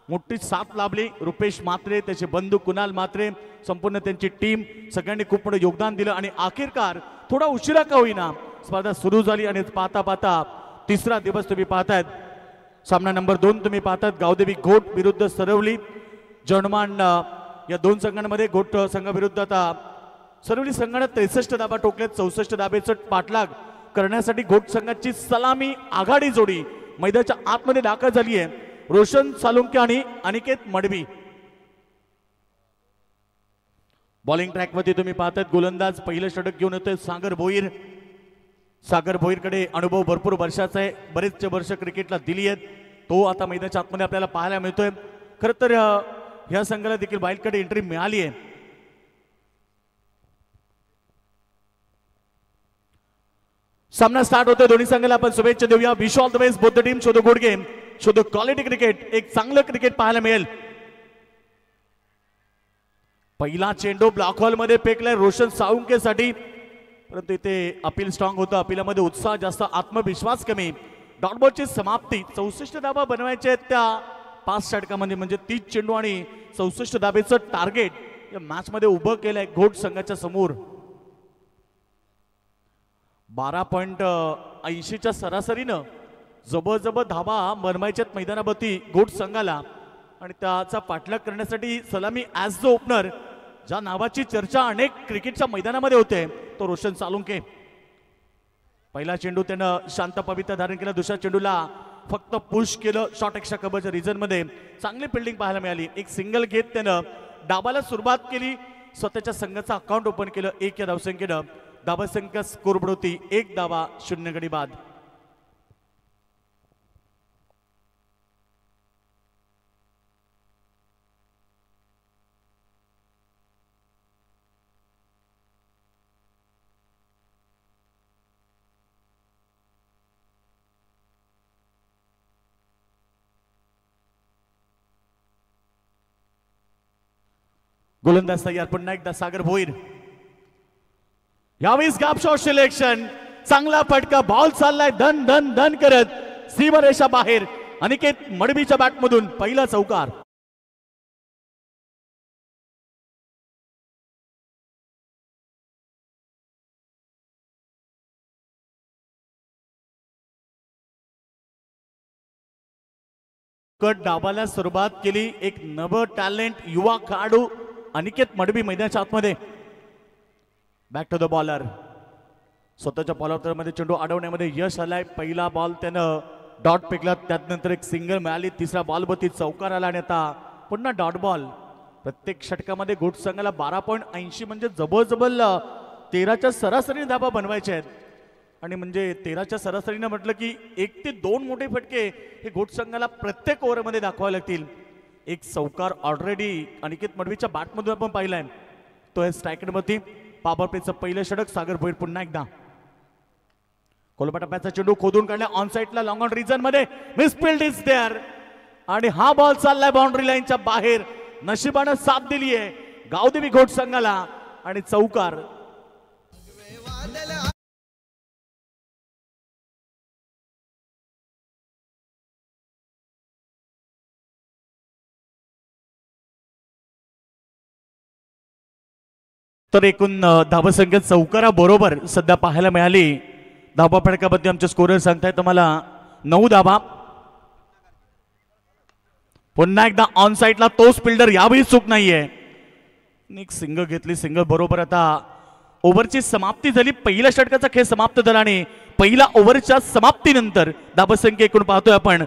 मोठी साथ लाभली. रुपेश मात्रे, त्याचे बंधू कुणाल मात्रे, संपूर्ण त्यांची टीम, सगळ्यांनी खूप मोठं योगदान दिलं आणि अखेरकार थोडा उशिरा का होईना स्पर्धा सुरू झाली आणि पाहता पाहता 3रा दिवस तुम्ही पाहतायत. सामना नंबर 2 तुम्ही पाहतायत. गावदेवी घोट विरुद्ध सरवली. जर्मन या 2 संघांमध्ये घोट संघाविरुद्ध आता सरवली संघाने 63 धाबा टोकल्यात. 64 धाबेचं पाठलाग करण्यासाठी घोट संघाची सलामी आघाडी जोडी मैदानाच्या आतमध्ये दाखल झाली आहे. रोशन सालुंके आणि अनिकेत मडवी. बॉलिंग ट्रॅकवरती तुम्ही पाहतायत गोलंदाज पहिलं षटक घेऊन येतोय सागर भोईर. सागर भोईरकडे अनुभव भरपूर वर्षाचा आहे, बरेच वर्ष क्रिकेटला दिली आहेत. तो आता मैदानाच्या आतमध्ये आपल्याला पाहायला मिळतोय. खरं तर ह्या संघाला देखील वाईल्डकडे एंट्री मिळाली आहे. सामना स्टार्ट होतोय. दोन्ही संघाला आपण शुभेच्छा देऊया. Wish all the best both the team. Show the good game, show the quality cricket. एक चांगलं क्रिकेट पाहायला मिळेल. पहिला चेंडू ब्लॉक हॉल मध्ये फेकलाय रोशन साळुंकेसाठी, परंतु इथे अपील स्ट्रॉंग होतं. अपिलामध्ये उत्साह जास्त, आत्मविश्वास कमी. डॉट बॉलची समाप्ती. 64 धाबा बनवायचे आहेत त्या 5 षटकामध्ये म्हणजे 30 चेंडू आणि 64 धाबेचं टार्गेट या मॅच मध्ये उभं केलंय घोट संघाच्या समोर. 12.80च्या सरासरीनं जबरजबर धाबा बनवायच्यात मैदानावरती घोट संघाला आणि त्याचा पाठलाग करण्यासाठी सलामी ॲज द ओपनर ज्या नावाची चर्चा अनेक क्रिकेटच्या मैदानामध्ये होते तो रोशन सालुंके. पहिला चेंडू त्यानं शांत पवित्र धारण केला. दुसऱ्या चेंडूला फक्त पुश केलं शॉर्ट एक्स्ट्रा कव्हरच्या रिझन मध्ये. चांगली फिल्डिंग पाहायला मिळाली. एक सिंगल घेत त्यानं डाबाला सुरुवात केली. स्वतःच्या संघाचं अकाउंट ओपन केलं 1 या धावसंख्येनं. धावसंख्या स्कोरबोर्ड होती 1 धावा 0 गडी बाद. गोलंदाज तयार. पुन्हा एकदा सागर भोईर. यावेळेस गॅप शॉट सिलेक्शन. चांगला फटका. बॉल चाललाय धन धन धन करत सीमारेषा बाहेर. अनिकेत मडवीच्या बॅटमधून पहिला चौकार. कट डाबाला सुरुवात केली. एक नव टॅलेंट युवा खेळाडू अनिकेत मडवी मैदानाच्या आतमध्ये. Back to the bowler. स्वतःच्या बॉलर मध्ये चेंडू अडवण्यामध्ये यश आलाय. पहिला बॉल त्यानं डॉट फेकला. त्यानंतर एक सिंगल मिळाली. तिसरा बॉलवरती चौकार आला आणि आता पुन्हा डॉट बॉल. प्रत्येक षटकामध्ये घोट संघाला 12.80 म्हणजे जबरजबल 13च्या सरासरी धाबा बनवायचे आहेत. आणि म्हणजे 13च्या सरासरीनं म्हटलं की 1 ते 2 मोठे फटके हे घोट संघाला प्रत्येक ओव्हरमध्ये दाखवावे लागतील. एक चौकार ऑलरेडी अनिकेत मडवीच्या बॅटमधून आपण पाहिलाय. तो आहे स्ट्रायकरवरती. पॉवर प्लेचं पहिलं षटक. सागर भोईर पुन्हा एकदा. कोलपाटा चेंडू खोदून काढला ऑन साईडला लॉंग ऑन रिजन मध्ये. मिसफिल्ड इज देअर आणि हा बॉल चाललाय बाउंड्री लाईनच्या बाहेर. नशिबानं साथ दिली आहे गावदेवी घोट संघाला आणि चौकार. तर एकूण धावसंख्या चौकारा बरोबर सध्या पाहायला मिळाली. धाबा फटकाबद्दल आमचे स्कोरर सांगताय तुम्हाला 9 धाबा. पुन्हा एकदा ऑन साईडला तोच फिल्डर. यावेळी चूक नाहीये. एक सिंगल घेतली. सिंगल बरोबर. आता ओव्हरची समाप्ती झाली. पहिल्या षटकाचा खेळ समाप्त झाला आणि पहिल्या ओव्हरच्या समाप्तीनंतर धावसंख्या एकूण पाहतोय आपण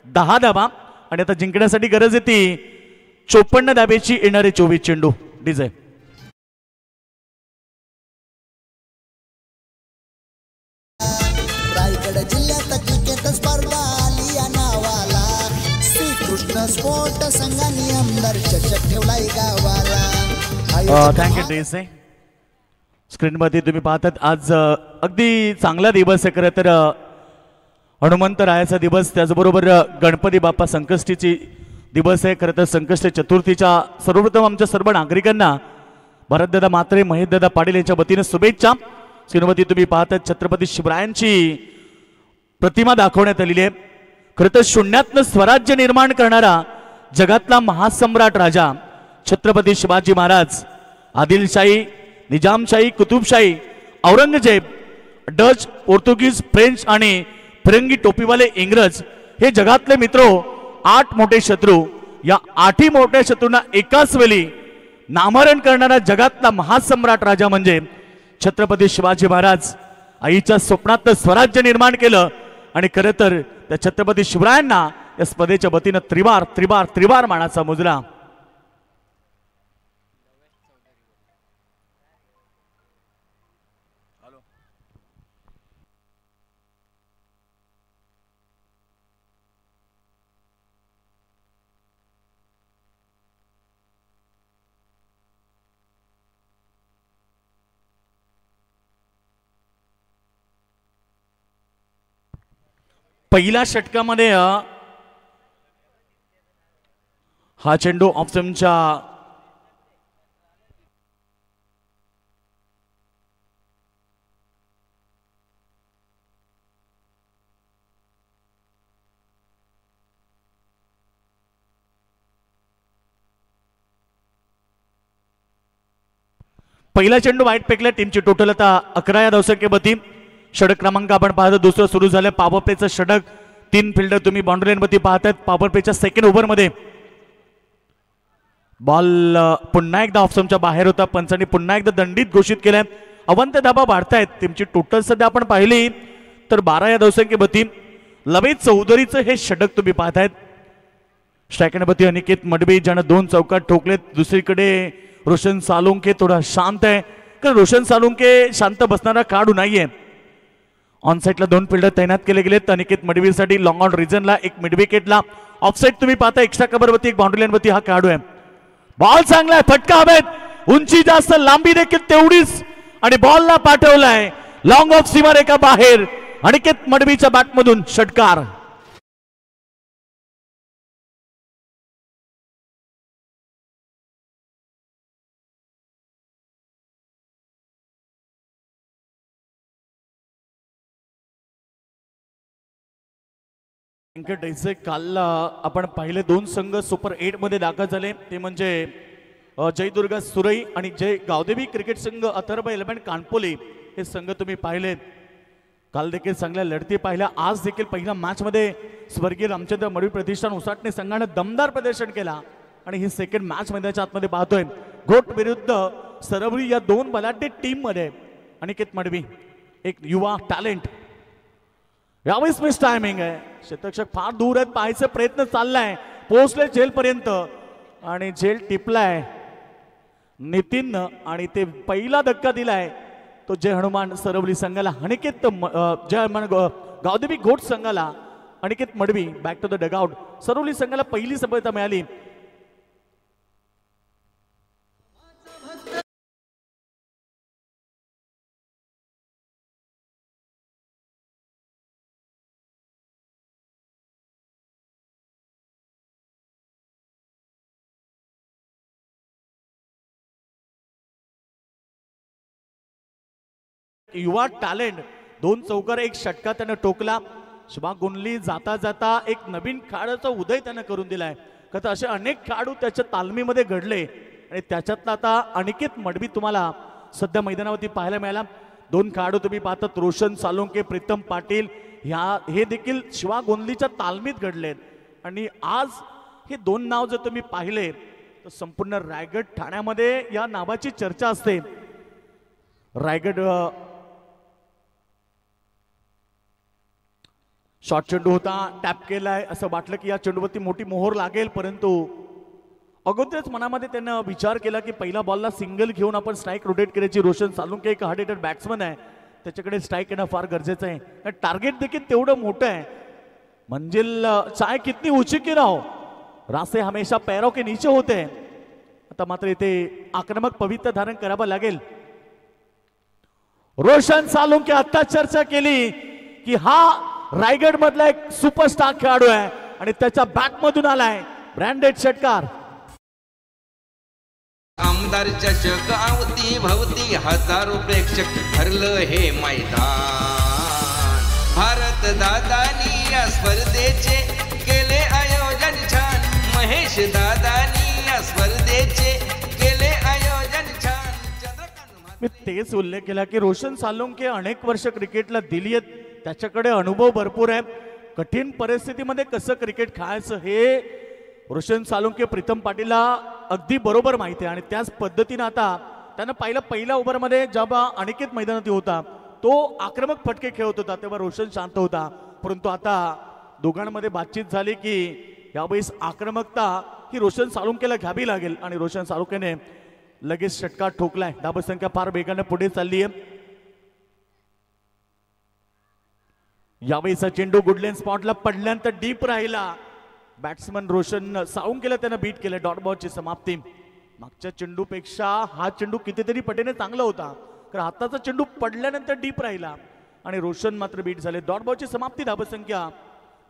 10 धाबा आणि आता जिंकण्यासाठी गरज येते 54 धाब्याची. येणारे 24 चेंडू. डिझाय रायगड जिल्ह्यात क्रिकेट स्पर्धा आली या नावाला. श्रीकृष्ण स्पोर्ट संघाने आमदार चषक ठेवलाय गावाला. थँक्यू ड्रेस आहे. स्क्रीनमध्ये तुम्ही पाहतात आज अगदी चांगला दिवस आहे. खरं तर हनुमंतरायाचा दिवस. त्याचबरोबर गणपती बाप्पा संकष्टीची दिवस आहे. खरं तर संकष्टी चतुर्थीच्या सर्वप्रथम आमच्या सर्व नागरिकांना भरतदादा म्हात्रे महेशदादा पाटील यांच्या वतीने शुभेच्छा. स्क्रीनवरती तुम्ही पाहतात छत्रपती शिवरायांची प्रतिमा दाखवण्यात आलेली आहे. खरं तर शून्यातनं स्वराज्य निर्माण करणारा जगातला महासम्राट राजा छत्रपती शिवाजी महाराज. आदिलशाही, निजामशाही, कुतुबशाही, औरंगजेब, डच, पोर्तुगीज, फ्रेंच आणि फिरंगी टोपीवाले इंग्रज हे जगातले मित्रो 8 मोठे शत्रू. या 8ही मोठ्या शत्रूंना एकाच वेळी नामरण करणारा जगातला महासम्राट राजा म्हणजे छत्रपती शिवाजी महाराज. आईच्या स्वप्नात स्वराज्य निर्माण केलं आणि खरं तर त्या छत्रपती शिवरायांना या स्पर्धेच्या वतीनं त्रिवार त्रिवार त्रिवार मानाचा मुजरा. पहिल्या षटकामध्ये हा चेंडू ऑप्शनच्या पहिला चेंडू वाईट फेकला. टीमची टोटल आता 11 या धावसंख्येवरती. षटक क्रमांक आपण पाहतो दुसरं सुरू झालं. पॉवर प्लेचं षटक. 3 फिल्डर तुम्ही बाउंड्री लाईनवरती पाहतायत. पॉवर प्लेच्या सेकंड ओव्हरमध्ये बॉल पुन्हा एकदा ऑफस्टंपच्या बाहेर होता. पंचांनी पुन्हा एकदा दंडित घोषित केलाय. अवंत धाबा वाढतायत. टीमची टोटल सध्या आपण पाहिली तर 12 या धावसंख्येवरती. लवेज चौधरीचं हे षटक तुम्ही पाहतायत. स्ट्रायकरवरती अनिकेत मडवी ज्यानं 2 चौकात ठोकलेत. दुसरीकडे रोशन सालुंके थोडा शांत आहे, कारण रोशन सालुंके शांत बसणारा खेळाडू नाहीये. ऑन साईडला 2 फिल्डर तैनात केले गेलेत. अनिकेत मडवीसाठी लॉंग ऑन रिजनला एक मिड विकेटला. ऑफ साईड तुम्ही पाहता एक्स्ट्रा कव्हरवरती एक बाउंड्री लाईनवरती हा खेळाडू आहे. बॉल चांगला आहे, फटका हवेत, उंची जास्त, लांबी देखील तेवढीच आणि बॉलला पाठवलाय लॉंग ऑफ सीमारेखा बाहेर. अनिकेत मडवीच्या बॅटमधून षटकार. काल आपण पाहिले 2 संघ सुपर 8 मध्ये दाखल झाले. ते म्हणजे जयदुर्गा सुरई आणि जय गावदेवी क्रिकेट संघ अथर्व 11 कानपोली. हे संघ तुम्ही पाहिलेत. काल देखील चांगल्या लढती पाहिल्या. आज देखील पहिल्या मॅच मध्ये स्वर्गीय रामचंद्र मडवी प्रतिष्ठान उसाटणे संघाने दमदार प्रदर्शन केला आणि ही सेकंड मॅच मैदानाच्या आतमध्ये पाहतोय. घोट विरुद्ध सरवली या 2 बलाढ्य टीम मध्ये अनिकेत मडवी एक युवा टॅलेंट. यावेळेस मिस टायमिंग आहे. शतरक्षक फार दूर आहेत. पाहायचा प्रयत्न चाललाय. पोहोचले झेल पर्यंत आणि झेल टिपलाय नितीन आणि ते पहिला धक्का दिलाय तो जय हनुमान सरवली संघाला. अनिकेत जय हनुमान गावदेवी घोट संघाला Aniket Madvi back to the dugout. सरवली संघाला पहिली सफलता मिळाली. युवा टॅलेंट 2 चौकार 1 षटका त्यानं टोकला. शुभा गुंडली जाता जाता एक नवीन खेळाडूचा उदय त्यानं करून दिलाय. का असे अनेक खेळाडू त्याच्या तालमीमध्ये घडले आणि त्याच्यातला आता अनिकेत मडवी तुम्हाला सध्या मैदानावरती पाहायला मिळाला. 2 खेळाडू तुम्ही पाहतात. रोशन सालुंके, प्रीतम पाटील हे देखील शिवा गोंदलीच्या तालमीत घडलेत. आणि आज हे 2 नाव जर तुम्ही पाहिले तर संपूर्ण रायगड ठाण्यामध्ये या नावाची चर्चा असते. रायगड शॉर्ट चेंडू होता, टॅप केलाय. असं वाटलं की या चेंडूवरती मोठी मोहर लागेल, परंतु अगोदरच मनामध्ये त्यानं विचार केला की पहिला बॉलला सिंगल घेऊन आपण स्ट्राईक रोटेट करायची. रोशन सालुंके एक हार्ड हिटर बॅट्समन आहे, त्याच्याकडे स्ट्राईक येणं फार गरजेचं आहे. टार्गेट देखील तेवढं मोठं आहे. मंजिल चाहे कितनी ऊंची की ना हो, रास्ते हमेशा पैरों के नीचे होते हैं. आता मात्र इथे आक्रमक पवित्र धारण करावं लागेल. रोशन सालुंके आता चर्चा केली की हा रायगड मधला एक सुपरस्टार खेळाडू आहे आणि त्याच्या बॅट मधून आलाय ब्रँडेड षटकार. आमदार चषक आवती भवती हजारो प्रेक्षक ठरलं हे मैदान. भारत दादानी या स्पर्धेचे केले आयोजन छान. महेश दादानी या स्पर्धेचे केले आयोजन छान. मी तेच उल्लेख केला की रोशन सालुंके अनेक वर्ष क्रिकेटला दिली आहेत. त्याच्याकडे अनुभव भरपूर आहे. कठीण परिस्थितीमध्ये कसं क्रिकेट खेळायचं हे रोशन सालुंके प्रीतम पाटीलला अगदी बरोबर माहिती आहे. आणि त्याच पद्धतीने आता त्यानं पहिल्या ओव्हरमध्ये जेव्हा अनिकेत मैदानात होता तो आक्रमक फटके खेळत होता तेव्हा रोशन शांत होता. परंतु आता दोघांमध्ये बातचीत झाली की यावेळेस आक्रमकता ही रोशन सालुंकेला घ्यावी लागेल आणि रोशन सालुंकेने लगेच षटकार ठोकलाय. धावसंख्या फार वेगाने पुढे चालली आहे. यावेळेचा चेंडू गुडलेन स्पॉटला पडल्यानंतर डीप राहिला. बॅट्समन रोशन साळुंकेला त्यानं बीट केलं. डॉट बॉलची समाप्ती. मागच्या चेंडूपेक्षा हा चेंडू कितीतरी पटीने चांगला होता, कारण हाताचा चेंडू पडल्यानंतर डीप राहिला आणि रोशन मात्र बीट झाले. डॉट बॉलची समाप्ती. धावसंख्या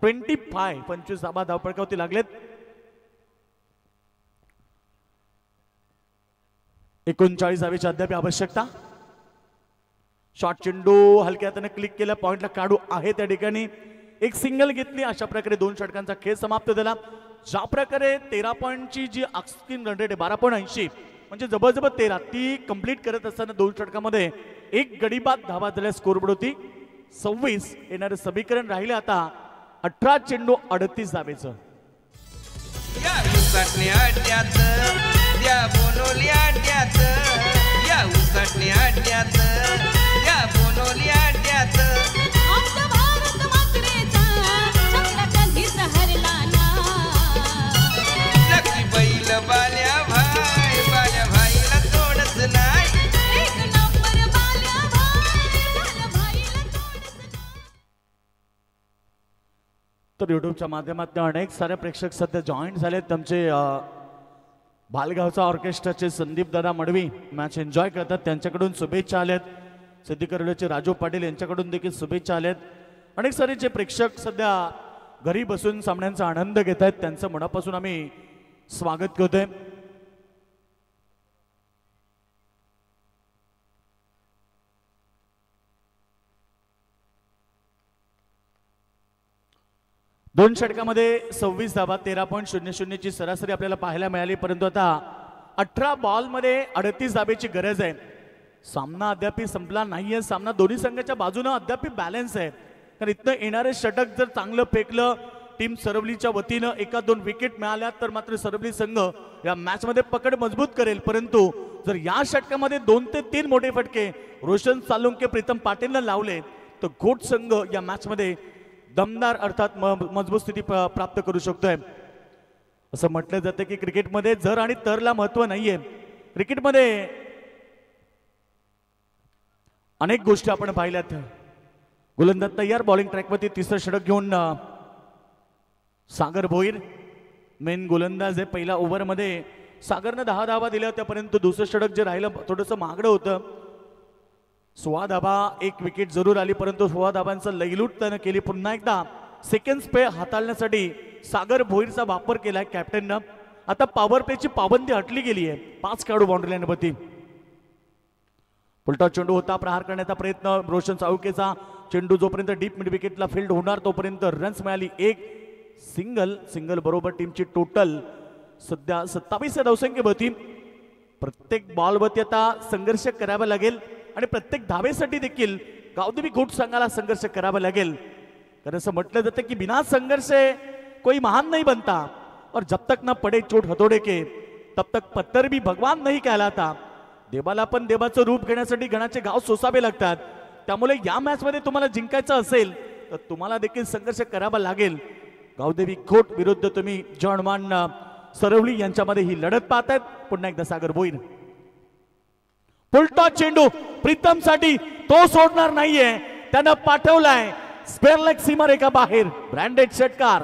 25. 25 धाबा धावपळकावरती लागलेत. 39 धावेची अद्याप आवश्यकता. शॉर्ट चेंडू हलक्या हाताने क्लिक केला. पॉइंटला काढू आहे त्या ठिकाणी. एक सिंगल घेतली. अशा प्रकारे 2 षटकांचा खेळ समाप्त झाला. ज्या प्रकारे 13 पॉईंटची जी आस्किंग रन रेट आहे 12.80 म्हणजे जबरजबर 13 ती कंप्लीट करत असताना 2 षटकामध्ये एक गडीबाद धावा झाल्या, स्कोरबोर्ड होती 26. येणारं समीकरण राहिलं आता 18 चेंडू 38 धावेचं. या उसाटण्या अड्ड्यात त्या बोनोली अड्ड्यात, या उसाटण्या अड्ड्यात त्या बोनोली अड्ड्यात. आमचा भारत मात्रेचा चांगला कधीच हरला ना. लकी बैल बाल्या भाईला तोडच नाही. एक नंबर बाल्या भाईला तोडच नाही. तर युट्यूबच्या माध्यमातून अनेक सारे प्रेक्षक सध्या जॉईन झालेत. आमचे भालगावचा ऑर्केस्ट्राचे संदीप दादा मडवी मॅच एन्जॉय करतात, त्यांच्याकडून शुभेच्छा आल्यात. सिद्धिकर्लोचे राजू पाटील यांच्याकडून देखील शुभेच्छा आल्यात. अनेक सारे जे प्रेक्षक सध्या घरी बसून सामन्यांचा आनंद घेत आहेत, त्यांचं मनापासून आम्ही स्वागत करतोय. दोन षटकामध्ये 26 धावा 13.00 ची सरासरी आपल्याला पाहायला मिळाली, परंतु आता 18 बॉलमध्ये 38 धावेची गरज आहे. सामना अद्याप संपला नाहीये. सामना दोन्ही संघाच्या बाजूने अद्याप बॅलन्स आहे. कारण इथनं येणारे षटक जर चांगलं फेकलं टीम सरवलीच्या वतीनं 1-2 विकेट मिळाल्या तर मात्र सरवली संघ या मॅच मध्ये पकड मजबूत करेल. परंतु जर या षटकामध्ये 2 ते 3 मोठे फटके रोशन सालुंके प्रीतम पाटीलला लावले तर घोट संघ या मॅच मध्ये दमदार अर्थात मजबूत स्थिती प्राप्त करू शकतोय. असं म्हटलं जातं की क्रिकेटमध्ये जर आणि तरला महत्व नाहीये. क्रिकेटमध्ये अनेक गोष्टी आपण पाहिल्यात. गोलंदाज तयार, बॉलिंग ट्रॅकवरती तिसरं षटक घेऊन सागर भोईर मेन गोलंदाज आहे. पहिल्या ओव्हरमध्ये सागरनं 10 धावा दिल्या होत्या, परंतु दुसरं षटक जे राहिलं थोडंसं महागडं होतं. 16 धावा, 1 विकेट जरूर आली, परंतु 16 धावांचं लईलूट त्यानं केली. पुन्हा एकदा सेकंड प्ले हाताळण्यासाठी सागर भोईरचा वापर केलाय कॅप्टननं. आता पॉवर प्लेची पाबंदी हटली गेली आहे. 5 खेळाडू बाउंड्री लाईनवरती. उलटा चेंडू होता, प्रहार करण्याचा प्रयत्न रोशन साळुंकेचा. चेंडू जोपर्यंत डीप मिड विकेटला फील्ड होणार तोपर्यंत रन्स मिळाली. एक सिंगल बरोबर टीमची टोटल सध्या 27 धावसंख्या होती. प्रत्येक बॉलवरती आता संघर्ष करावा लागेल आणि प्रत्येक धावेसाठी देखील गावदेवी घोट संघाला संघर्ष करावा लागेल. कारण असं म्हटलं जातं की बिना संघर्ष कोई महान नहीं बनता और जब तक ना पडे चोट हथोडे के तब तक पत्थर भी भगवान नहीं कहलाता. देवाला पण देवाचं रूप घेण्यासाठी गणाचे गाव सोसावे लागतात. त्यामुळे या मॅच मध्ये तुम्हाला जिंकायचं असेल तर तुम्हाला देखील संघर्ष करावा लागेल. गावदेवी घोट विरुद्ध तुम्ही जॉनमान सरवली यांच्यामध्ये ही लढत पाहतायत. पुन्हा एकदा सागर भोईर. उलटा चेंडू प्रीतम साठी तो सोडणार नाहीये, त्यानं पाठवलाय स्क्वेअर लेग सीमारेखा बाहेर. ब्रँडेड षटकार.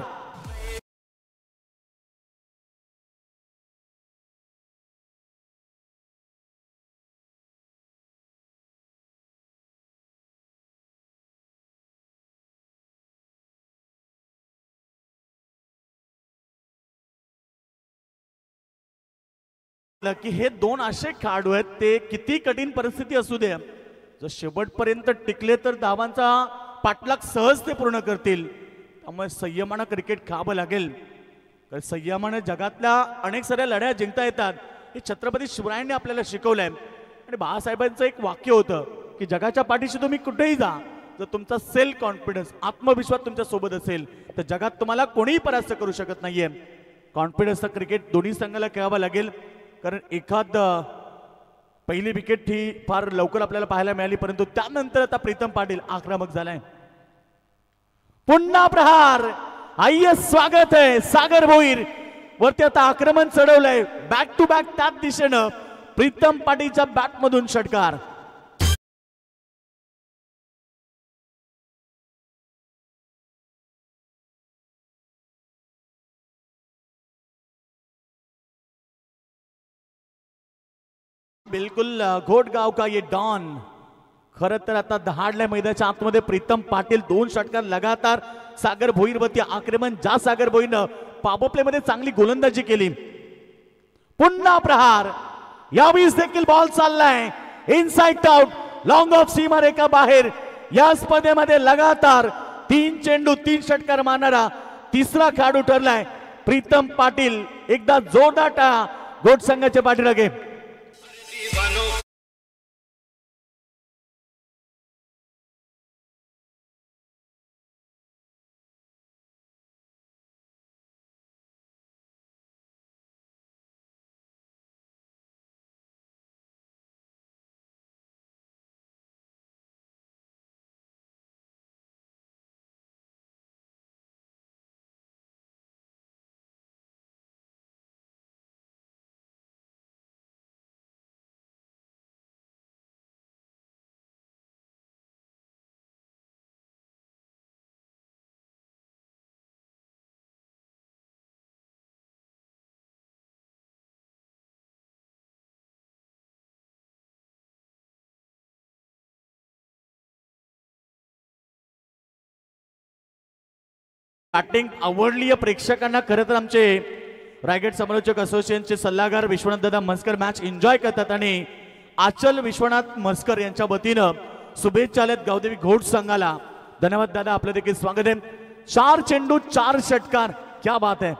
की हे 2 असे खेळाडू आहेत, ते किती कठीण परिस्थिती असू दे जर शेवटपर्यंत टिकले तर धावांचा पाठलाग सहज ते पूर्ण करतील. त्यामुळे संयमानं क्रिकेट खेळावं लागेल. कारण संयमानं जगातल्या अनेक साऱ्या लढ्या जिंकता येतात हे छत्रपती शिवरायांनी आपल्याला शिकवलंय. आणि बाळासाहेबांचं एक वाक्य होतं की जगाच्या पाठीशी तुम्ही कुठेही जा, जर तुमचा सेल्फ कॉन्फिडन्स आत्मविश्वास तुमच्या सोबत असेल तर जगात तुम्हाला कोणीही परास्त करू शकत नाहीये. कॉन्फिडन्सचा क्रिकेट दोन्ही संघाला खेळावा लागेल. कारण एखाद पहिली विकेट ही फार लवकर आपल्याला पाहायला मिळाली, परंतु त्यानंतर आता प्रीतम पाटील आक्रमक झालाय. पुन्हा प्रहार. आय स्वागत आहे सागर भोईर वरती. आता आक्रमण चढवलंय बॅक टू बॅक त्याच दिशेनं प्रीतम पाटीलच्या बॅट मधून षटकार. बिल्कुल घोटगाव का ये डॉन. खरं तर आता दहाडल्या मैदानाच्या आतमध्ये प्रीतम पाटील 2 षटकार लगातार सागर भोईरवरती आक्रमण. ज्या सागर भोईरनं पॉवर प्ले मध्ये चांगली गोलंदाजी केली. पुन्हा प्रहार. यावेळेस देखील बॉल चाललाय इनसाइड आउट लॉंग ऑफ सीमारेखा बाहेर. या स्पर्धेमध्ये लगातार 3 चेंडू 3 षटकार मारणारा तिसरा खेळाडू ठरलाय प्रीतम पाटील. एकदा जोरदार टाळा घोट संघाच्या पाठीमागे. बॅटिंग आवडली प्रेक्षकांना. खरं तर आमचे रायगड समालोचक असोसिएशनचे सल्लागार विश्वनाथ दादा म्हसकर मॅच एन्जॉय करतात आणि आचल विश्वनाथ म्हसकर यांच्या वतीनं शुभेच्छा आल्यात गावदेवी घोट संघाला. धन्यवाद दादा, आपलं देखील स्वागत आहे. 4 चेंडू 4 षटकार, क्या बात आहे.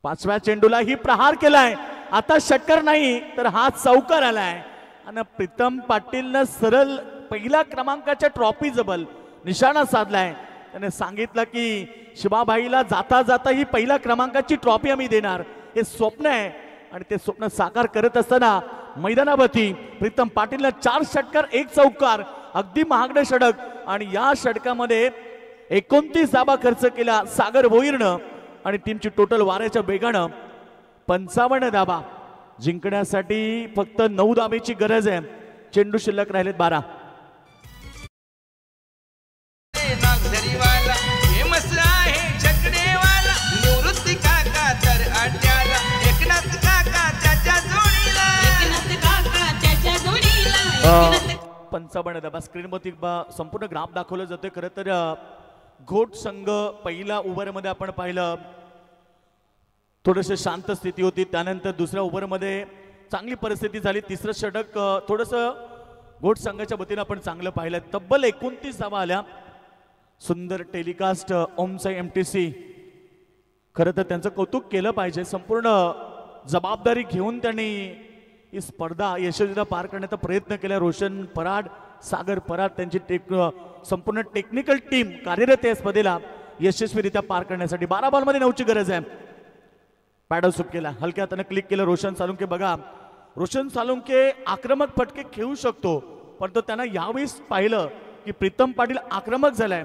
5व्या चेंडूला ही प्रहार केलाय. आता षटकार नाही तर हा चौकार आलाय आणि प्रीतम पाटीलनं सरळ पहिल्या क्रमांकाच्या ट्रॉफी जबल निशाणा साधलाय. त्याने सांगितलं की शिवाबाईला जाता जाता ही पहिल्या क्रमांकाची ट्रॉफी आम्ही देणार, हे स्वप्न आहे आणि ते स्वप्न साकार करत असताना मैदानावरती प्रीतम पाटीलनं 4 षटकार 1 चौकार, अगदी महागडं षटक आणि या षटकामध्ये 29 धाबा खर्च केला सागर भोईरनं आणि टीमची टोटल वाऱ्याच्या वेगानं 55 धाबा. जिंकण्यासाठी फक्त 9 धाबेची गरज आहे. चेंडू शिल्लक राहिलेत 12. नागझरीवाला फेमस आहे छकडेवाला, निवृत्ती काका तर अड्ड्याला, एकनाथ काका त्याच्या जोडीला. एकनाथ काका त्याच्या जोडीला. 55 धाबा स्क्रीनवरती संपूर्ण ग्राफ दाखवलं जातोय. खरं तर घोट संघ पहिल्या ओव्हरमध्ये आपण पाहिलं थोडंसं शांत स्थिती होती. त्यानंतर दुसऱ्या ओव्हरमध्ये चांगली परिस्थिती झाली. तिसरं षटक थोडंसं घोट संघाच्या वतीनं आपण चांगलं पाहिलं. तब्बल 29 धावा आल्या. सुंदर टेलिकास्ट ओमसाई MTC. खरं तर त्यांचं कौतुक केलं पाहिजे. संपूर्ण जबाबदारी घेऊन त्यांनी ही स्पर्धा यशस्वीता पार करण्याचा प्रयत्न केला. रोशन पराड, सागर पराड त्यांची संपूर्ण टेक्निकल टीम कार्यरत आहे स्पर्धेला यशस्वीरित्या पार करण्यासाठी. 12 बॉलमध्ये 9ची गरज आहे. पॅडल सुट केला, हलक्या हाताने क्लिक केलं. रोशन सालुंके बघा, रोशन सालुंके आक्रमक फटके खेळू शकतो, परंतु त्यांना यावेळेस पाहिलं की प्रीतम पाटील आक्रमक झालाय,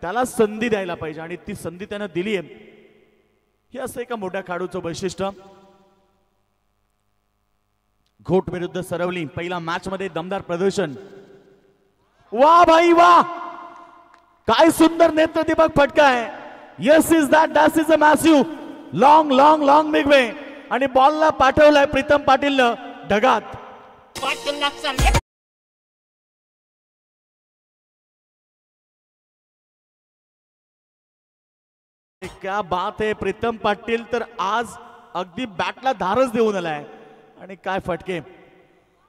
त्याला संधी द्यायला पाहिजे आणि ती संधी त्यानं दिली आहे. हे असं एका मोठ्या खेळाडूचं वैशिष्ट्य. घोट विरुद्ध सरवली पहिला मॅच मध्ये दमदार प्रदर्शन. वा भाई वा, काय सुंदर नेत्रदीपक फटका आहे. Yes is that is a massive long long long big way आणि बॉलला पाठवलाय प्रीतम पाटीलनं ढगात. क्या बात आहे. प्रीतम पाटील तर आज अगदी बॅटला धारच देऊन आलाय आणि काय फटके.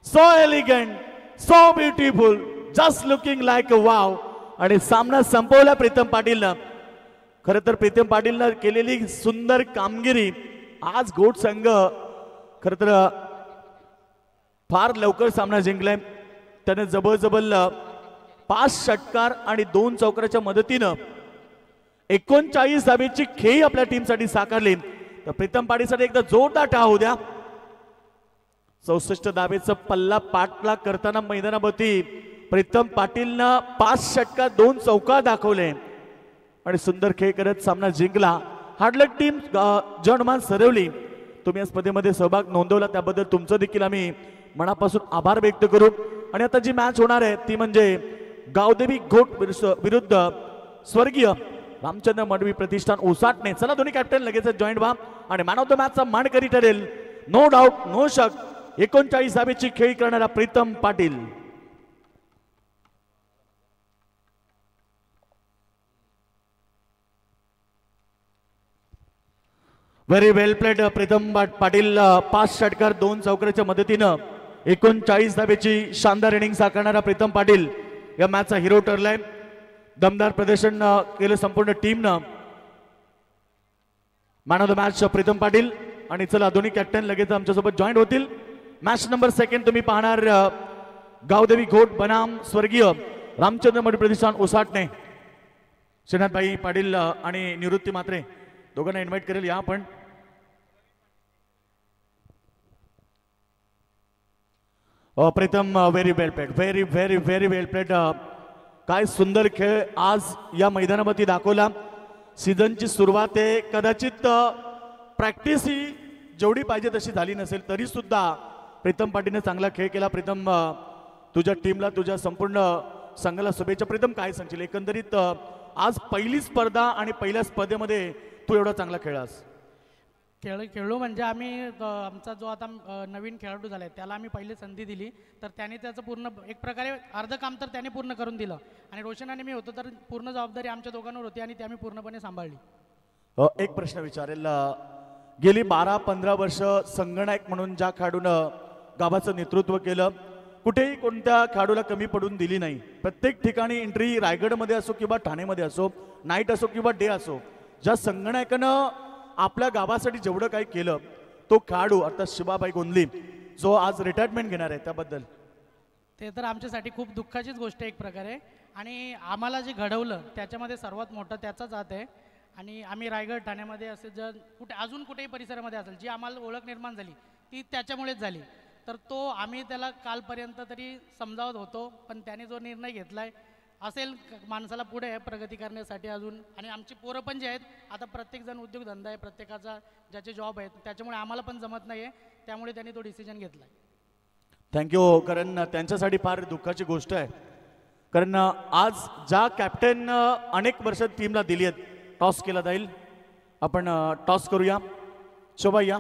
So elegant, so beautiful, just looking like a wow आणि सामना संपवला प्रीतम पाटीलनं. खरं तर प्रीतम पाटीलनं केलेली सुंदर कामगिरी आज घोट संघ खरं तर फार लवकर सामना जिंकलाय. त्याने जबरजबल 5 षटकार आणि 2 चौकाराच्या मदतीनं 39 धाबेची खेळी आपल्या टीमसाठी साकारली. तर प्रीतम पाटीलसाठी एकदा जोरदार टाळ होऊ द्या. 64 धाबेचा पल्ला पाठला करताना मैदानावरती प्रीतम पाटीलनं 5 षटकार 2 चौकार दाखवले आणि सुंदर खेळ करत सामना जिंकला. हार्डलक टीम जनमान सरवली, तुम्ही या स्पर्धेमध्ये सहभाग नोंदवला त्याबद्दल तुमचं देखील आम्ही मनापासून आभार व्यक्त करू. आणि आता जी मॅच होणार आहे ती म्हणजे गावदेवी घोट विरुद्ध स्वर्गीय रामचंद्र मडवी प्रतिष्ठान उसाटणे. चला दोन्ही कॅप्टन लगेच जॉईंट व्हा आणि मॅन ऑफ द मॅचचा मानकरी ठरेल नो डाऊट नो शक 39 धाबेची खेळी करणारा प्रीतम पाटील. व्हेरी वेल प्लेड प्रीतम पाटील. 5 षटकार 2 चौकाराच्या मदतीनं 39 धाबेची शानदार इनिंग साकारणारा प्रीतम पाटील या मॅचचा हिरो ठरलाय. दमदार प्रदर्शन केलं संपूर्ण टीमनं. Man of the match Pritam Patil. आणि चला दोन्ही कॅप्टन लगेच आमच्यासोबत जॉईंट होतील. मॅच नंबर 2 तुम्ही पाहणार गावदेवी घोट बनाम स्वर्गीय रामचंद्र मडवी प्रतिष्ठान उसाटणे. श्रीनाथभाई पाटील आणि निवृत्ती मात्रे दोघांना इन्व्हाइट करेल या आपण. प्रीतम व्हेरी वेल प्लेड, व्हेरी व्हेरी व्हेरी वेल प्लेड. काय सुंदर खेळ आज या मैदानावरती दाखवला. सीझनची सुरुवात आहे, कदाचित प्रॅक्टिस ही जेवढी पाहिजे तशी झाली नसेल तरी सुद्धा प्रीतम पाटीलने चांगला खेळ केला. प्रीतम तुझ्या टीमला तुझ्या संपूर्ण संघाला शुभेच्छा. प्रीतम काय सांगशील एकंदरीत आज पहिली स्पर्धा आणि पहिल्या स्पर्धेमध्ये तू एवढा चांगला खेळलास. खेळलो म्हणजे आम्ही आमचा जो आता नवीन खेळाडू झाला आहे त्याला आम्ही पहिली संधी दिली, तर त्याने त्याचं पूर्ण एक प्रकारे अर्ध काम तर त्याने पूर्ण करून दिलं आणि रोशन आणि मी होतो तर पूर्ण जबाबदारी आमच्या दोघांवर होती आणि ती आम्ही पूर्णपणे सांभाळली. एक प्रश्न विचारेल. गेली 12-15 वर्ष संगणक म्हणून ज्या खेळाडूनं गावाचं नेतृत्व केलं, कुठेही कोणत्या खेळाडूला कमी पडून दिली नाही. प्रत्येक ठिकाणी एंट्री रायगडमध्ये असो किंवा ठाणेमध्ये असो, नाईट असो किंवा डे असो, ज्या संगणकानं आपल्या गावासाठी जेवढं काही केलं तो खेळाडू अर्थात शिवाबाई गोंधली जो आज रिटायरमेंट घेणार आहे त्याबद्दल. ते तर आमच्यासाठी खूप दुःखाचीच गोष्ट आहे एक प्रकारे आणि आम्हाला जे घडवलं त्याच्यामध्ये सर्वात मोठं त्याचाच हात आहे. आणि आम्ही रायगड ठाण्यामध्ये असे जर कुठे अजून कुठेही परिसरामध्ये असेल जी आम्हाला ओळख निर्माण झाली ती त्याच्यामुळेच झाली. तर तो आम्ही त्याला कालपर्यंत तरी समजावत होतो, पण त्याने जो निर्णय घेतला आहे असेल माणसाला पुढे प्रगती करण्यासाठी अजून. आणि आमची पोरं पण जे आहेत आता प्रत्येकजण उद्योगधंदा आहे, प्रत्येकाचा ज्याचे जॉब आहेत, त्याच्यामुळे आम्हाला पण जमत नाही आहे, त्यामुळे त्यांनी तो डिसिजन घेतला आहे. थँक्यू. कारण त्यांच्यासाठी फार दुःखाची गोष्ट आहे, कारण आज ज्या कॅप्टन अनेक वर्ष टीमला दिली आहेत, टॉस केला जाईल. आपण टॉस करूया. शोभा या.